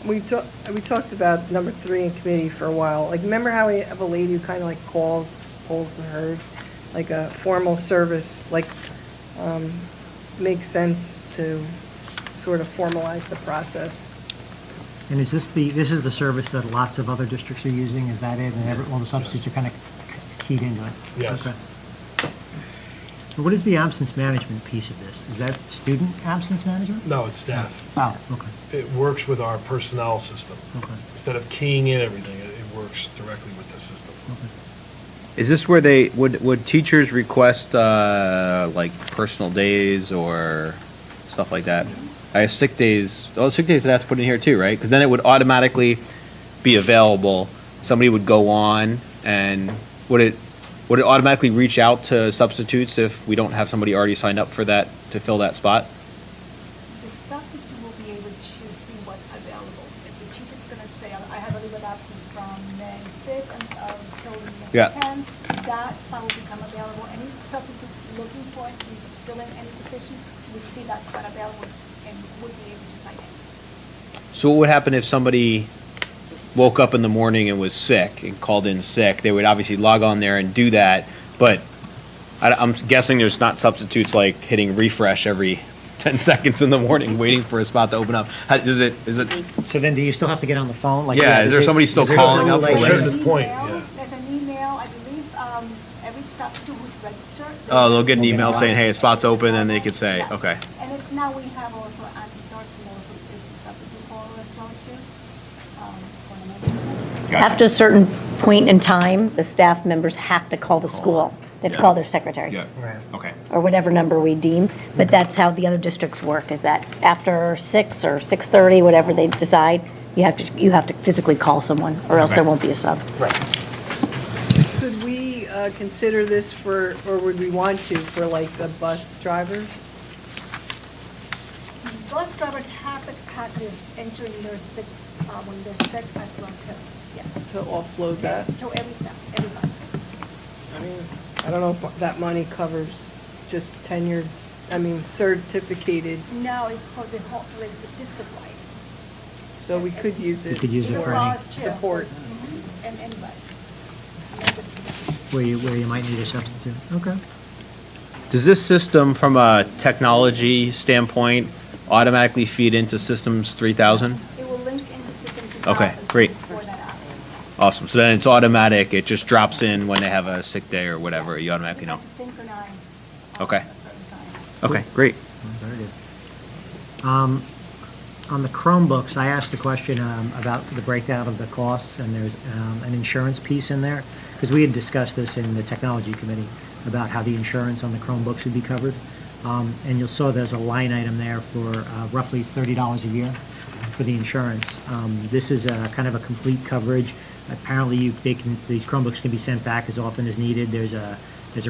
We talked about number 3 in committee for a while. Like, remember how we have a lady who kind of like polls the herd? Like a formal service, like, makes sense to sort of formalize the process. And is this is the service that lots of other districts are using? Is that it? And all the substitutes are kind of keyed into it? Yes. Okay. And what is the absence management piece of this? Is that student absence management? No, it's staff. Oh, okay. It works with our personnel system. Okay. Instead of keying in everything, it works directly with the system. Is this where would teachers request, like, personal days or stuff like that? I have sick days, sick days I'd have to put in here too, right? Because then it would automatically be available. Somebody would go on, and would it automatically reach out to substitutes if we don't have somebody already signed up for that, to fill that spot? The substitute will be able to see what's available. If the teacher's going to say, I have a leave of absence from May 5th until May 10th, that spot will become available. Any substitute looking for it to fill in any position will see that spot available and would be able to sign in. So what would happen if somebody woke up in the morning and was sick and called in sick? They would obviously log on there and do that, but I'm guessing there's not substitutes like hitting refresh every 10 seconds in the morning waiting for a spot to open up. Is it? So then do you still have to get on the phone? Like, Yeah, is there somebody still calling up? There's an email, I believe, every substitute who's registered. Oh, they'll get an email saying, hey, a spot's open, and they could say, okay. And now we have also Anstar, who also is the substitute caller as well too. After a certain point in time, the staff members have to call the school. They have to call their secretary. Yeah, okay. Or whatever number we deem, but that's how the other districts work, is that after 6 or 6:30, whatever they decide, you have to physically call someone, or else there won't be a sub. Could we consider this for, or would we want to, for like the bus drivers? Bus drivers have to enter in their sick, when they're sick as well too. Yes. To offload that? Yes, to every staff, everybody. I mean, I don't know if that money covers just tenured, certificated, No, it's for the whole, like, the district-wide. so we could use it. We could use it for any- Support. and anybody. Not just for the teachers. Where you might need a substitute. Okay. Does this system, from a technology standpoint, automatically feed into Systems 3000? It will link into systems. Okay, great. For that absence. Awesome. So then it's automatic. It just drops in when they have a sick day or whatever. You automatically know. To synchronize Okay. a certain time. Okay, great. Very good. On the Chromebooks, I asked the question about the breakdown of the costs, and there's an insurance piece in there, because we had discussed this in the technology committee about how the insurance on the Chromebooks would be covered. And you'll saw there's a line item there for roughly $30 a year for the insurance. This is a kind of a complete coverage. Apparently, these Chromebooks can be sent back as often as needed. There's a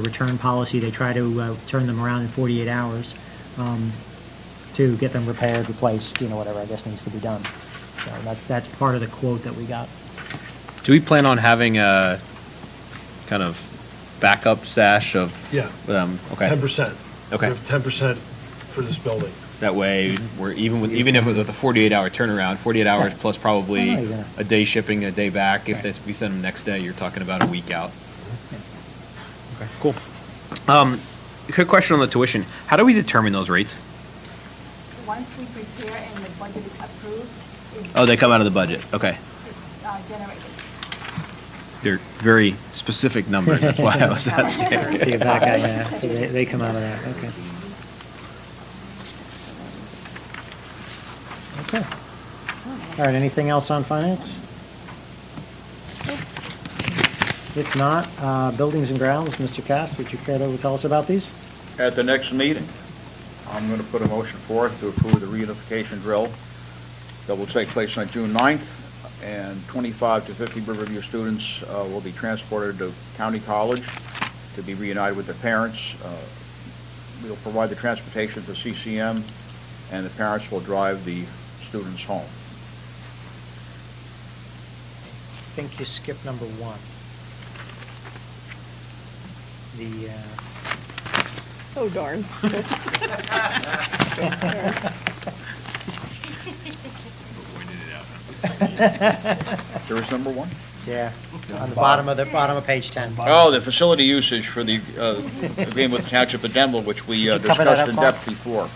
return policy. They try to turn them around in 48 hours to get them repaired, replaced, whatever I guess needs to be done. So that's part of the quote that we got. Do we plan on having a kind of backup stash of? Yeah. Okay. 10%. Okay. We have 10% for this building. That way, we're even if it was with a 48-hour turnaround, 48 hours plus probably a day shipping, a day back. If we send them next day, you're talking about a week out. Okay, cool. Quick question on the tuition. How do we determine those rates? Once we prepare and the budget is approved, Oh, they come out of the budget. Okay. it's generated. They're very specific numbers. That's why I was asking. See, back so they come out of that. Okay. Okay. All right, anything else on finance? If not, buildings and grounds, Mr. Cass, would you care to tell us about these? At the next meeting, I'm going to put a motion forth to approve the reunification drill that will take place on June 9th, and 25 to 50 Riverview students will be transported to County College to be reunited with their parents. We'll provide the transportation to CCM, and the parents will drive the students home. I think you skipped number 1. The Oh, darn. There was number 1? Yeah, on the bottom of page 10. Oh, the facility usage for the agreement with the Township of Denville, which we Did you cover that discussed in up, depth before.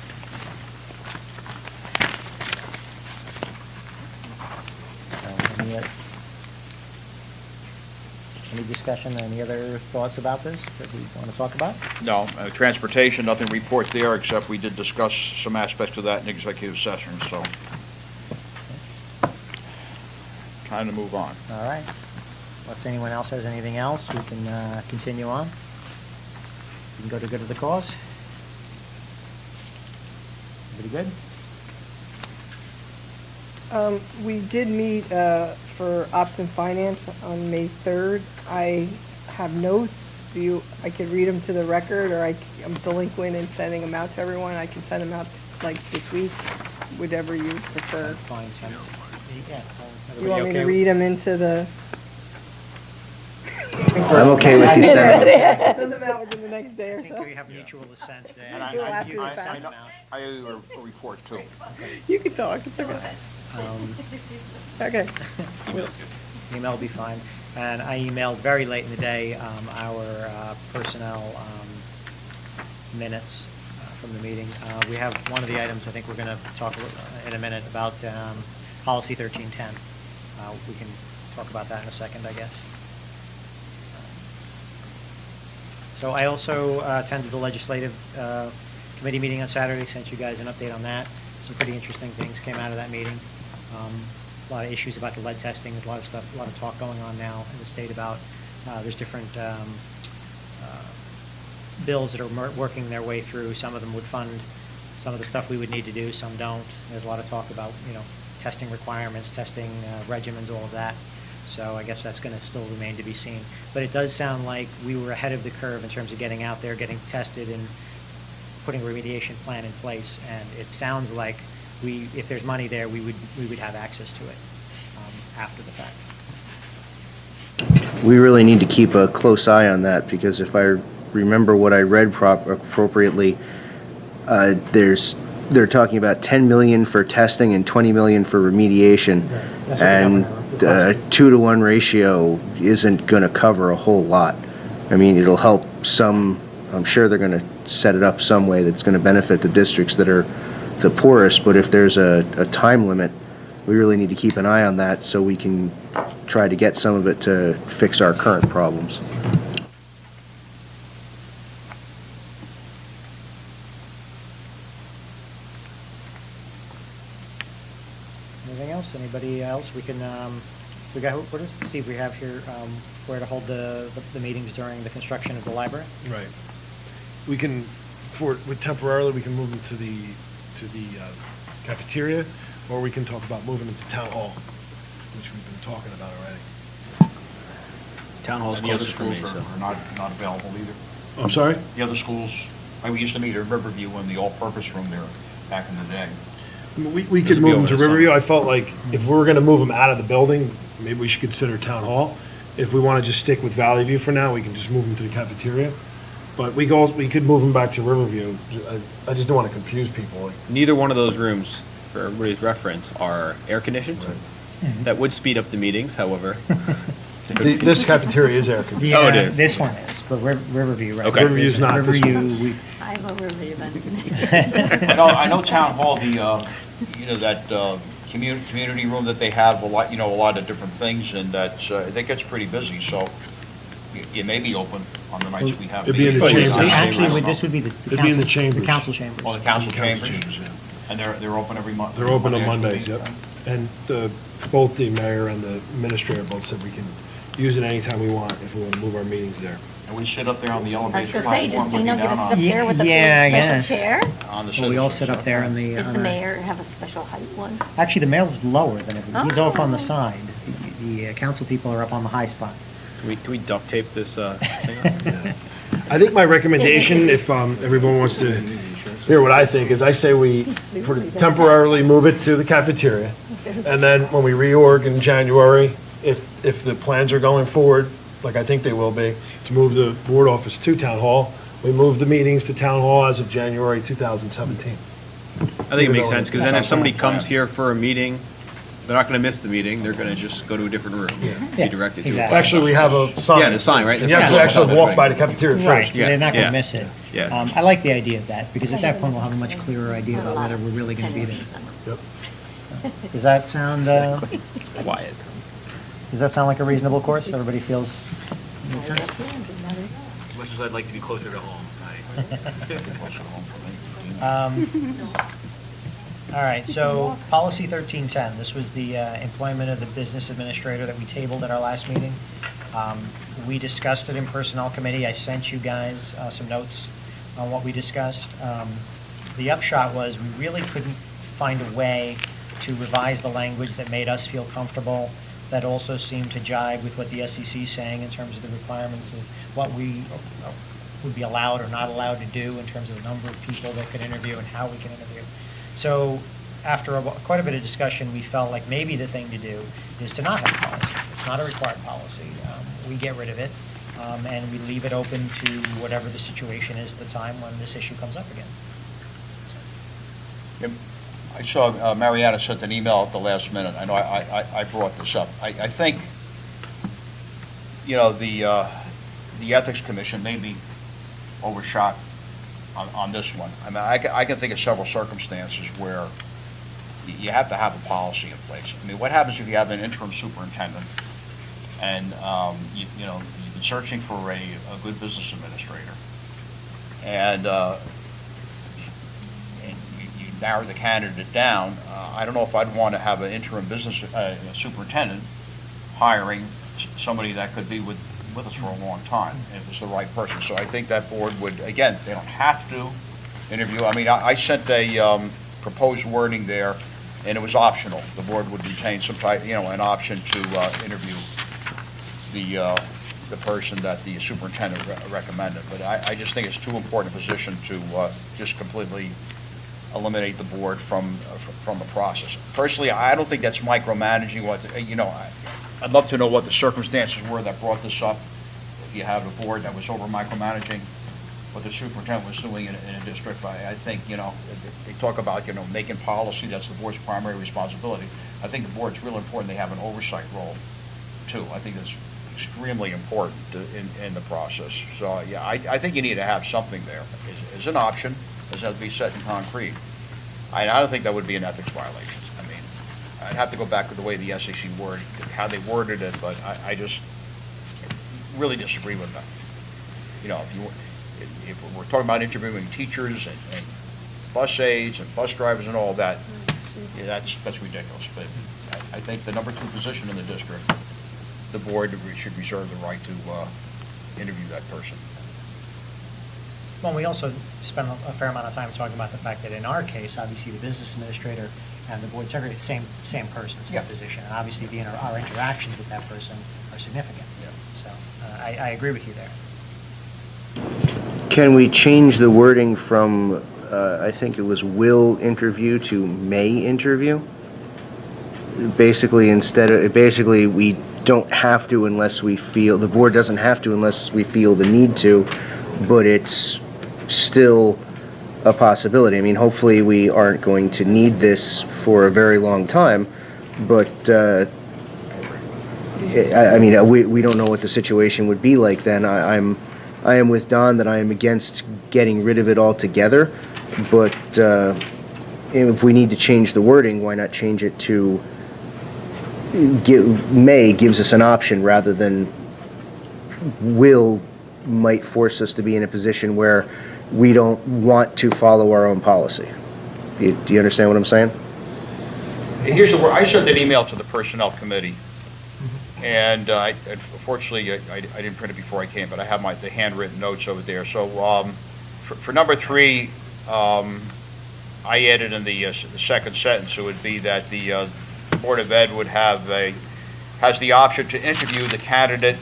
Any discussion, any other thoughts about this that we want to talk about? No, transportation, nothing reports there, except we did discuss some aspects of that in executive session, so. Time to move on. All right. Unless anyone else has anything else, we can continue on. We can go to good of the cause. Everybody good? We did meet for Ops and Finance on May 3rd. I have notes. I could read them to the record, or I'm delinquent in sending them out to everyone. I can send them out like this week, whatever you prefer. Fine, send it. Yeah. You want me to read them into the? I'm okay with you sending them. Send them out within the next day or so. I think we have mutual assent. You'll have to I owe a report too. You can talk, it's okay. Okay. Email will be fine. And I emailed very late in the day our personnel minutes from the meeting. We have one of the items I think we're going to talk in a minute about Policy 1310. We can talk about that in a second, I guess. So I also attended the legislative committee meeting on Saturday, sent you guys an update on that. Some pretty interesting things came out of that meeting. A lot of issues about the lead testing. There's a lot of stuff, a lot of talk going on now in the state about there's different bills that are working their way through. Some of them would fund some of the stuff we would need to do, some don't. There's a lot of talk about, testing requirements, testing regimens, all of that. So I guess that's going to still remain to be seen. But it does sound like we were ahead of the curve in terms of getting out there, getting tested, and putting a remediation plan in place. And it sounds like if there's money there, we would have access to it after the fact. We really need to keep a close eye on that, because if I remember what I read appropriately, they're talking about $10 million for testing and $20 million for remediation. That's what the and governor, 2-to-1 ratio isn't going to cover a whole lot. I mean, it'll help some, I'm sure they're going to set it up some way that's going to benefit the districts that are the poorest, but if there's a time limit, we really need to keep an eye on that so we can try to get some of it to fix our current problems. Anything else? Anybody else? We can, we got, what is, Steve, we have here, where to hold the meetings during the construction of the library? Right. We can, temporarily, we can move them to the cafeteria, or we can talk about moving them to town hall, which we've been talking about already. Town hall's And the other closest for me, schools so. are not available either. I'm sorry? The other schools, we used to meet at Riverview in the all-purpose room there back in the day. We could This would be move them over to the summer. Riverview. I felt like if we were going to move them out of the building, maybe we should consider town hall. If we want to just stick with Valley View for now, we can just move them to the cafeteria. But we could move them back to Riverview. I just don't want to confuse people. Neither one of those rooms, for everybody's reference, are air conditioned. That would speed up the meetings, however. This cafeteria is air conditioned. Oh, it is. This one is, but Riverview, right? Okay. Riverview's not, this one Riverview, is. I have a Riverview event. I know town hall, that community room that they have, a lot of different things, and that gets pretty busy, so it may be open on the nights we have. It'd be in the meetings. chambers. Actually, this would be the It'd be in the council, chambers. the council chambers. Oh, the council chambers, yeah. and they're open every month. They're open on Monday, Mondays, yep. And both the mayor and the administrator both said we can use it anytime we want if we want to move our meetings there. And we sit up there on the I was elevator gonna say, platform. does Dino get to sit up Yeah, there with the yeah, I big special guess. chair? On the Well, we all citizens, sit up there in the. Does on the the- mayor have a special height one? Actually, the mayor's lower than everybody. He's off on the Oh. side. The council people are up on the high spot. Can we duct tape this thing up? I think my recommendation, if everyone wants to hear what I think, is I say we temporarily move it to the cafeteria, and then when we reorg in January, if the plans are going forward, like I think they will be, to move the board office to town hall, we move the meetings to town hall as of January 2017. I think it makes sense, because then if somebody comes here for a meeting, they're not going to miss the meeting, they're going to just go to a different room, be directed to it. exactly. Actually, we have a sign. Yeah, the sign, right? And you have to actually walk by the cafeteria Right, first. so they're not going Yeah. to miss it. Yeah. I like the idea of that, because at that point, we'll have a much clearer idea about whether we're really going to be there. Yep. Does that sound, It's quiet. does that sound like a reasonable course? Everybody feels, makes sense? As much as I'd like to be closer to home. All right, so policy 1310, this was the employment of the business administrator that we tabled at our last meeting. We discussed it in Personnel Committee. I sent you guys some notes on what we discussed. The upshot was we really couldn't find a way to revise the language that made us feel comfortable, that also seemed to jibe with what the SEC is saying in terms of the requirements of what we would be allowed or not allowed to do in terms of the number of people that could interview and how we can interview. So after quite a bit of discussion, we felt like maybe the thing to do is to not have a policy. It's not a required policy. We get rid of it, and we leave it open to whatever the situation is at the time when this issue comes up again. I saw Marietta sent an email at the last minute. I know I brought this up. I think, the Ethics Commission may be overshot on this one. I mean, I can think of several circumstances where you have to have a policy in place. I mean, what happens if you have an interim superintendent and, you've been searching for a good business administrator, and you narrow the candidate down? I don't know if I'd want to have an interim business superintendent hiring somebody that could be with us for a long time, if it's the right person. So I think that board would, again, they don't have to interview. I mean, I sent a proposed wording there, and it was optional. The board would retain some type, an option to interview the person that the superintendent recommended. But I just think it's too important a position to just completely eliminate the board from the process. Personally, I don't think that's micromanaging I'd love to know what the circumstances were that brought this up. If you have a board that was over micromanaging what the superintendent was doing in a district, I think, they talk about, making policy, that's the board's primary responsibility. I think the board's real important they have an oversight role, too. I think that's extremely important in the process. So, yeah, I think you need to have something there as an option. Doesn't have to be set in concrete. I don't think that would be an ethics violation. I mean, I'd have to go back to the way the SEC worded, how they worded it, but I just really disagree with them. You know, if we're talking about interviewing teachers and bus aides and bus drivers and all that, yeah, that's ridiculous. But I think the number 2 position in the district, the board should reserve the right to interview that person. Well, we also spent a fair amount of time talking about the fact that in our case, obviously the business administrator and the board secretary, same person, same position. And obviously our interactions with that person are significant. Yeah. So I agree with you there. Can we change the wording from, I think it was will interview to may interview? Basically, basically we don't have to unless we feel, the board doesn't have to unless we feel the need to, but it's still a possibility. I mean, hopefully we aren't going to need this for a very long time, but I mean, we don't know what the situation would be like then. I am with Don that I am against getting rid of it altogether, but if we need to change the wording, why not change it to may gives us an option rather than will might force us to be in a position where we don't want to follow our own policy. Do you understand what I'm saying? Here's the word. I sent an email to the Personnel Committee, and unfortunately I didn't print it before I came, but I have the handwritten notes over there. So for number 3, I added in the second sentence, it would be that the Board of Ed has the option to interview the candidate,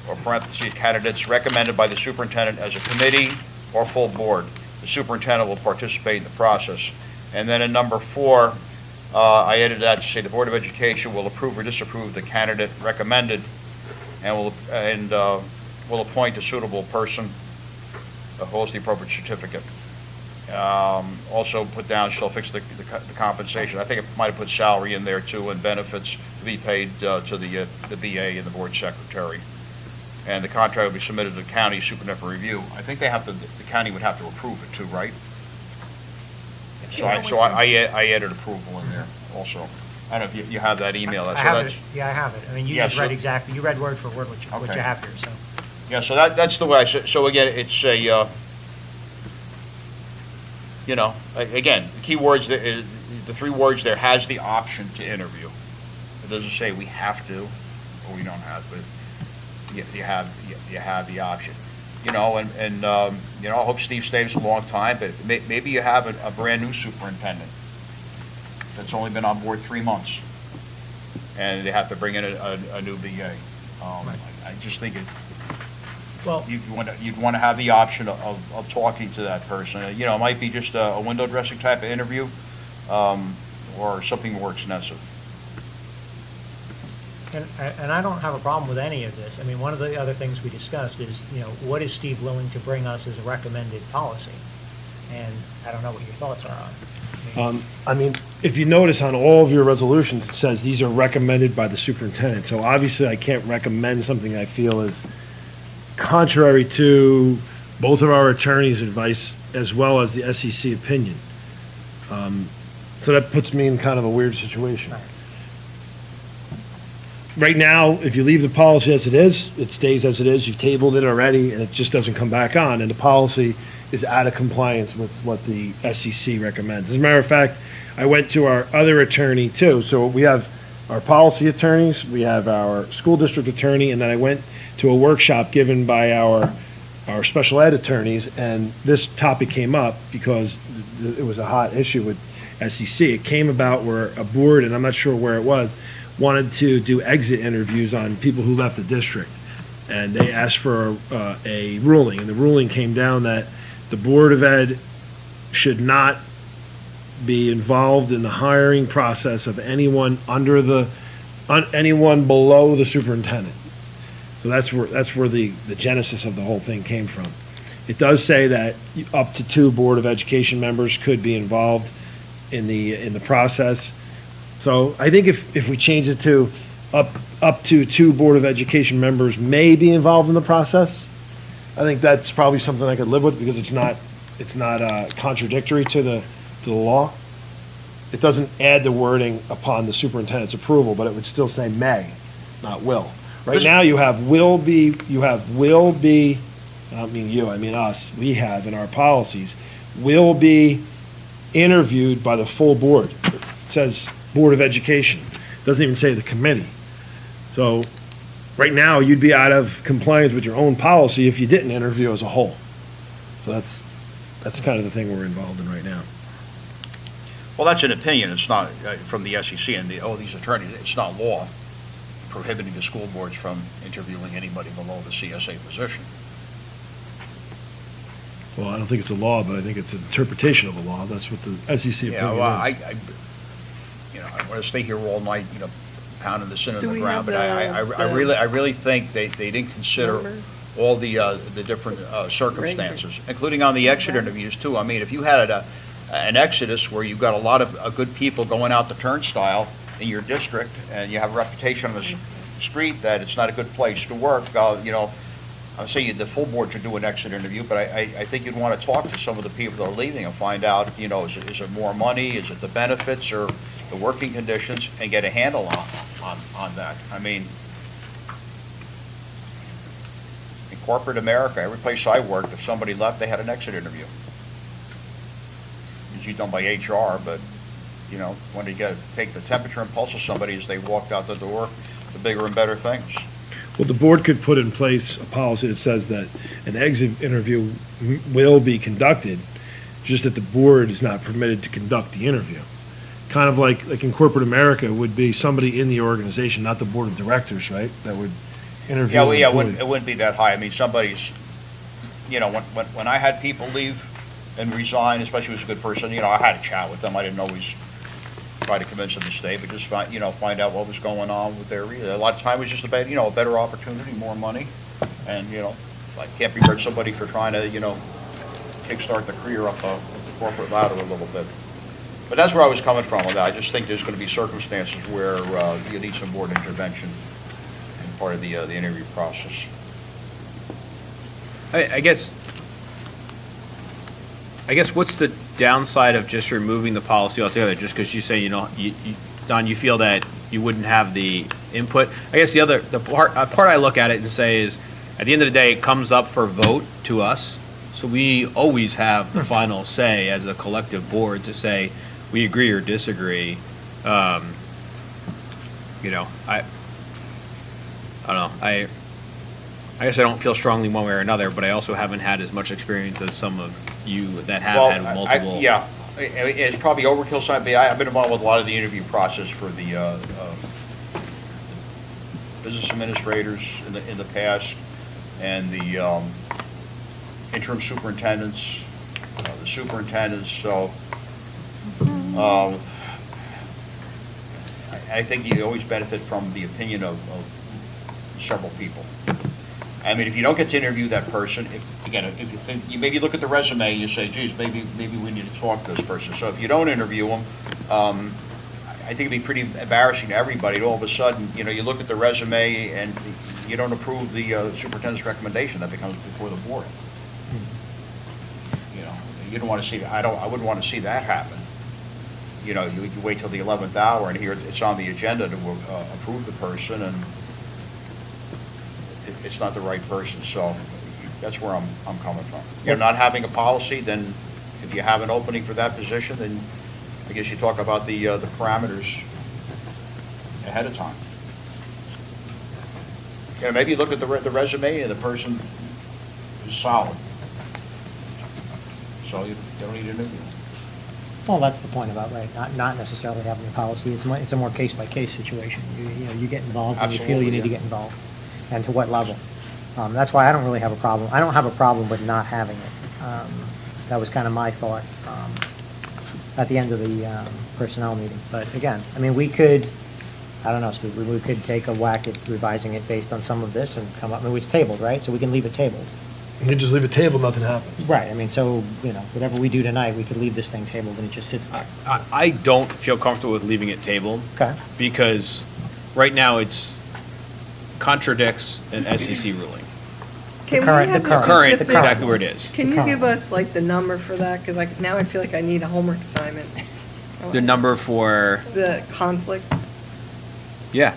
or parentheses, candidates recommended by the superintendent as a committee or full board. The superintendent will participate in the process. And then in number 4, I added that to say the Board of Education will approve or disapprove the candidate recommended and will appoint a suitable person who holds the appropriate certificate. Also put down, shall fix the compensation. I think it might have put salary in there too, and benefits to be paid to the BA and the board secretary. And the contract will be submitted to the county superintendent for review. I think the county would have to approve it too, right? So I added approval in there also. I don't know if you have that email. I have it. Yeah, I have it. I mean, you just read exactly, you read word for word what you have here, so. Yeah, so that's the way I said. So again, it's a, again, the key words, the 3 words there, has the option to interview. It doesn't say we have to or we don't have, but you have the option. I hope Steve stays a long time, but maybe you have a brand new superintendent that's only been on board 3 months, and they have to bring in a new BA. I just think you'd want to have the option of talking to that person. It might be just a window dressing type of interview, or something more extensive. And I don't have a problem with any of this. I mean, one of the other things we discussed is, what is Steve willing to bring us as a recommended policy? And I don't know what your thoughts are on. I mean, if you notice on all of your resolutions, it says these are recommended by the superintendent. So obviously I can't recommend something I feel is contrary to both of our attorneys' advice as well as the SEC opinion. So that puts me in kind of a weird situation. Right now, if you leave the policy as it is, it stays as it is. You've tabled it already, and it just doesn't come back on. And the policy is out of compliance with what the SEC recommends. As a matter of fact, I went to our other attorney, too. So we have our policy attorneys, we have our school district attorney, and then I went to a workshop given by our special ed attorneys, and this topic came up because it was a hot issue with SEC. It came about where a board, and I'm not sure where it was, wanted to do exit interviews on people who left the district. And they asked for a ruling, and the ruling came down that the Board of Ed should not be involved in the hiring process of anyone anyone below the superintendent. So that's where the genesis of the whole thing came from. It does say that up to 2 Board of Education members could be involved in the process. So I think if we change it to up to 2 Board of Education members may be involved in the process, I think that's probably something I could live with because it's not contradictory to the law. It doesn't add the wording upon the superintendent's approval, but it would still say may, not will. Right now, you have will be, I don't mean you, I mean us, we have in our policies, will be interviewed by the full board. It says Board of Education, doesn't even say the committee. So, right now, you'd be out of compliance with your own policy if you didn't interview as a whole. So that's kind of the thing we're involved in right now. Well, that's an opinion. It's not from the SEC and these attorneys. It's not law prohibiting the school boards from interviewing anybody below the CSA position. Well, I don't think it's a law, but I think it's an interpretation of a law. That's what the SEC opinion is. Well, I want to stay here all night, pounding this into the ground, but I really think they didn't consider all the different circumstances, including on the exit interviews too. I mean, if you had an exodus where you've got a lot of good people going out the turnstile in your district, and you have a reputation on the street that it's not a good place to work, I'm saying the full board should do an exit interview, but I think you'd want to talk to some of the people that are leaving and find out, is it more money, is it the benefits, or the working conditions, and get a handle on that. I mean, in corporate America, every place I worked, if somebody left, they had an exit interview. Usually done by HR, but, when you take the temperature and pulse of somebody as they walked out the door, the bigger and better things. Well, the board could put in place a policy that says that an exit interview will be conducted, just that the board is not permitted to conduct the interview. Kind of like in corporate America would be somebody in the organization, not the board of directors, right? That would interview. Yeah, it wouldn't be that high. I mean, somebody's, when I had people leave and resign, especially if it was a good person, I had a chat with them. I didn't always try to convince them to stay, but just find out what was going on with their, a lot of time it was just a better opportunity, more money, and, I can't begrudge somebody for trying to, kickstart the career up the corporate ladder a little bit. But that's where I was coming from with that. I just think there's going to be circumstances where you need some board intervention in part of the interview process. I guess what's the downside of just removing the policy altogether? Just because you say, Don, you feel that you wouldn't have the input. I guess the part I look at it and say is, at the end of the day, it comes up for vote to us. So we always have the final say as a collective board to say we agree or disagree. I don't know. I guess I don't feel strongly one way or another, but I also haven't had as much experience as some of you that have had multiple. It's probably overkill side, but I've been involved with a lot of the interview process for the business administrators in the past, and the interim superintendents, the superintendents. So I think you always benefit from the opinion of several people. I mean, if you don't get to interview that person, if you think, you maybe look at the resume, you say, geez, maybe we need to talk to this person. So if you don't interview them, I think it'd be pretty embarrassing to everybody. All of a sudden, you look at the resume and you don't approve the superintendent's recommendation that becomes before the board. You don't want to see that. I wouldn't want to see that happen. You wait till the 11th hour and here it's on the agenda to approve the person, and it's not the right person. So that's where I'm coming from. You're not having a policy, then if you have an opening for that position, then I guess you talk about the parameters ahead of time. Maybe you look at the resume and the person is solid. So you don't need to interview. Well, that's the point about, right, not necessarily having a policy. It's a more case-by-case situation. You get involved when you feel you need to get involved, and to what level. That's why I don't really have a problem. I don't have a problem with not having it. That was kind of my thought at the end of the personnel meeting. But again, I mean, we could, I don't know, so we could take a whack at revising it based on some of this and come up, I mean, it was tabled, right? So we can leave it tabled. You can just leave a table, nothing happens. Right, I mean, so, whatever we do tonight, we could leave this thing tabled and it just sits there. I don't feel comfortable with leaving it tabled. Okay. Because right now it's contradicts an SEC ruling. Can we current- have the a Current, specific? exactly where it is. Can you give us like the number for that? Because now I feel like I need a homework assignment. The number for, The conflict. yeah.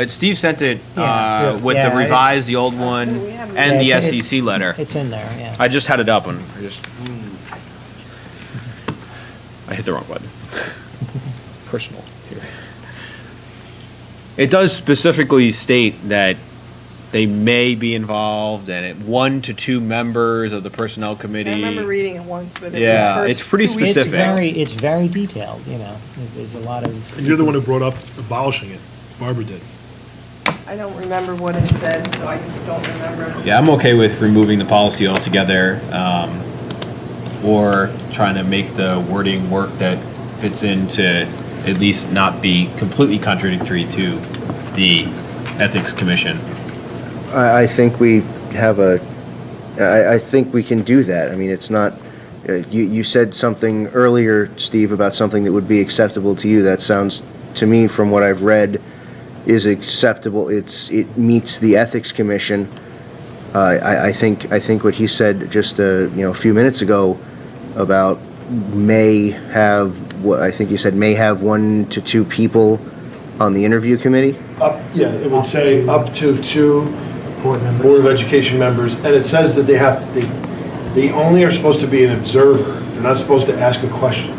Steve sent it Yeah. with Yeah, the revised, it's- the old one, Yeah, and the it's- SEC letter. It's in there, yeah. I just had it up and I hit the wrong button. Personal here. It does specifically state that they may be involved and 1 to 2 members of the personnel committee. I remember reading it once, but it Yeah, was it's pretty 2 weeks specific. ago. It's very detailed, there's a lot of. And you're the one who brought up abolishing it. Barbara did. I don't remember what it said, so I don't remember. Yeah, I'm okay with removing the policy altogether, or trying to make the wording work that fits in to at least not be completely contradictory to the Ethics Commission. I think we have I think we can do that. I mean, it's not, you said something earlier, Steve, about something that would be acceptable to you. That sounds, to me, from what I've read, is acceptable. It meets the Ethics Commission. I think what he said just a few minutes ago about may have, what I think you said, may have 1 to 2 people on the interview committee. Yeah, it would say up to 2 Board of Education members, and it says that they only are supposed to be an observer. They're not supposed to ask a question.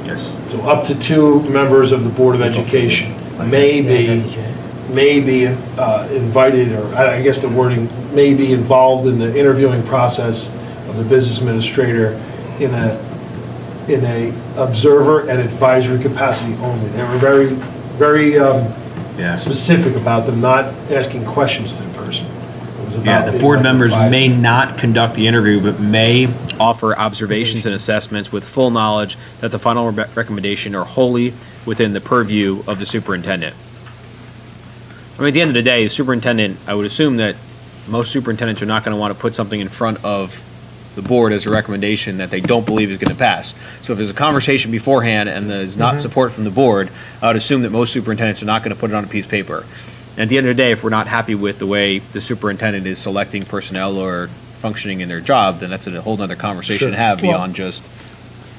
Yes. So up to 2 members of the Board of Education may be invited, or I guess the wording, may be involved in the interviewing process of the business administrator in a observer and advisory capacity only. They were very, very specific about them not asking questions to the person. It was Yeah, about the being board like members advisor. may not conduct the interview, but may offer observations and assessments with full knowledge that the final recommendation are wholly within the purview of the superintendent. I mean, at the end of the day, the superintendent, I would assume that most superintendents are not going to want to put something in front of the board as a recommendation that they don't believe is going to pass. So if there's a conversation beforehand and there's not support from the board, I would assume that most superintendents are not going to put it on a piece of paper. And at the end of the day, if we're not happy with the way the superintendent is selecting personnel or functioning in their job, then that's a whole nother conversation to have beyond just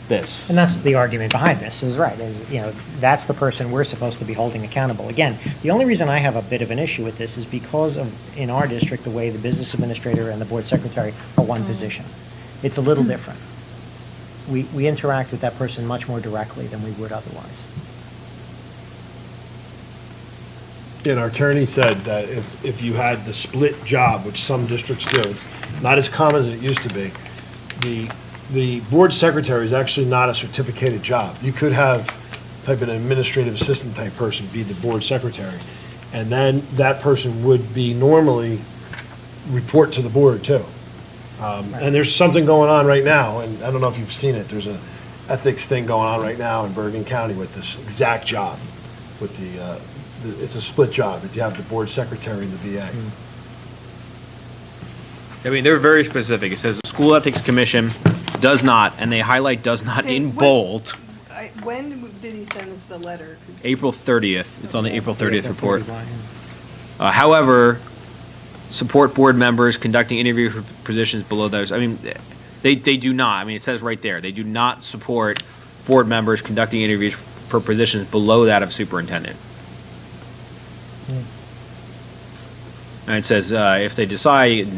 this. And that's the argument behind this, is right, that's the person we're supposed to be holding accountable. Again, the only reason I have a bit of an issue with this is because of, in our district, the way the business administrator and the board secretary are one position. It's a little different. We interact with that person much more directly than we would otherwise. And our attorney said that if you had the split job, which some districts do, it's not as common as it used to be, the board secretary is actually not a certificated job. You could have type an administrative assistant type person be the board secretary, and then that person would be normally report to the board too. And there's something going on right now, and I don't know if you've seen it, there's an ethics thing going on right now in Bergen County with this exact job, with it's a split job, that you have the board secretary and the VA. I mean, they're very specific. It says the School Ethics Commission does not, and they highlight does not in bold, When did he send us the letter? April 30th. It's on the April 30th report. However, support board members conducting interviews for positions below those. I mean, they do not. I mean, it says right there, they do not support board members conducting interviews for positions below that of superintendent. And it says, if they decide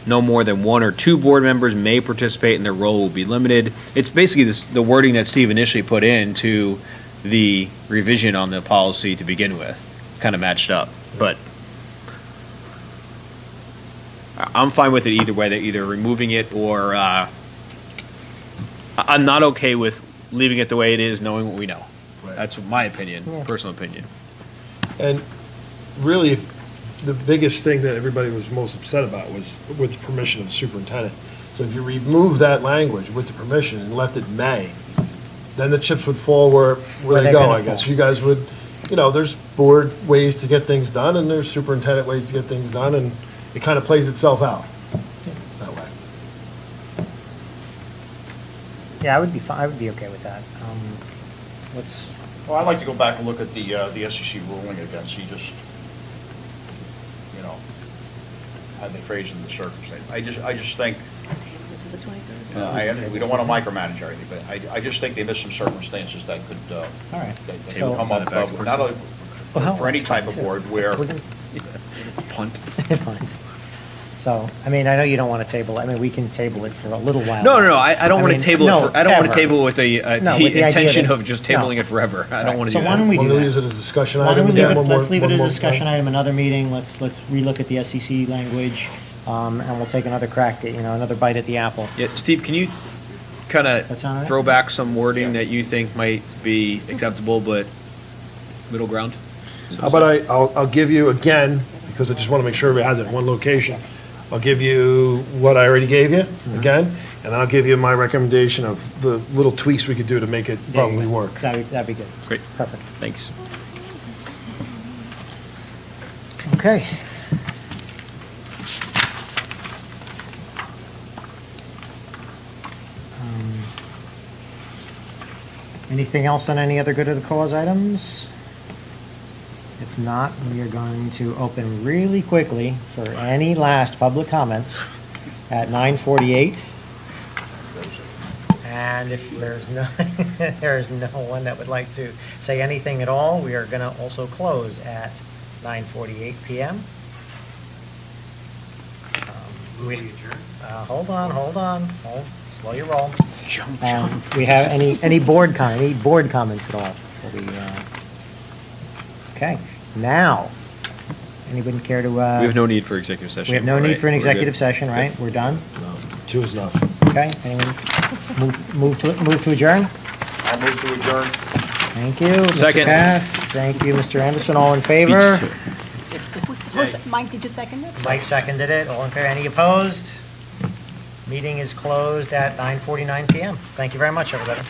no more than 1 or 2 board members may participate and their role will be limited. It's basically the wording that Steve initially put into the revision on the policy to begin with, kind of matched up. But I'm fine with it either way, they're either removing it or, I'm not okay with leaving it the way it is, knowing what we know. That's my opinion, personal opinion. And really, the biggest thing that everybody was most upset about was with the permission of the superintendent. So if you remove that language with the permission and left it may, then the chips would fall where they go, I guess. You guys would, there's board ways to get things done, and there's superintendent ways to get things done, and it kind of plays itself out. Yeah, I would be fine, I would be okay with that. Let's, Well, I'd like to go back and look at the SEC ruling again, see just, you know, how they phrase in the circumstance. I just think, we don't want to micromanage everything, but I just think they missed some circumstances that could, all right. that they So- would come up, not only Well, for any that's fine, type of too. board where, We're gonna- Punt. Punt. So, I mean, I know you don't want to table, I mean, we can table it for a little while. No, I don't want mean, to table no, it. I don't want to ever. table it with the No, with the idea intention that- of just no. tabling it forever. I don't want to So do why that. don't we do Want to that? use it as a discussion Why don't item we leave again? it, One more- let's leave it one as a more discussion time? item, another meeting, let's relook at the SEC language, and we'll take another crack at, another bite at the apple. Yeah, Steve, can you kind That of sound all right? throw back some wording that you think might be acceptable, but middle ground? How about I'll give you again, because I just want to make sure everybody has it in one location. I'll give you what I already gave you again, and I'll give you my recommendation of the little tweaks we could do to make it There you probably go. work. That'd be good. Great. Perfect. Thanks. Okay. Anything else on any other good of the cause items? If not, we are going to open really quickly for any last public comments at 9:48. And if there's no, there is no one that would like to say anything at all, we are going to also close at 9:48 PM. Hold on, slow your roll. We have any board comments at all? Okay, now, anybody care to? We have no need for executive session. We have no need right? for an We're executive good. session, right? We're done? No, 2 is enough. Okay, anyone move to adjourn? I'll move to adjourn. Thank you, Mr. Second. Cass. Thank you, Mr. Anderson. All in favor? Mike, did you second it? Mike seconded it. All in favor? Any opposed? Meeting is closed at 9:49 PM. Thank you very much, everybody.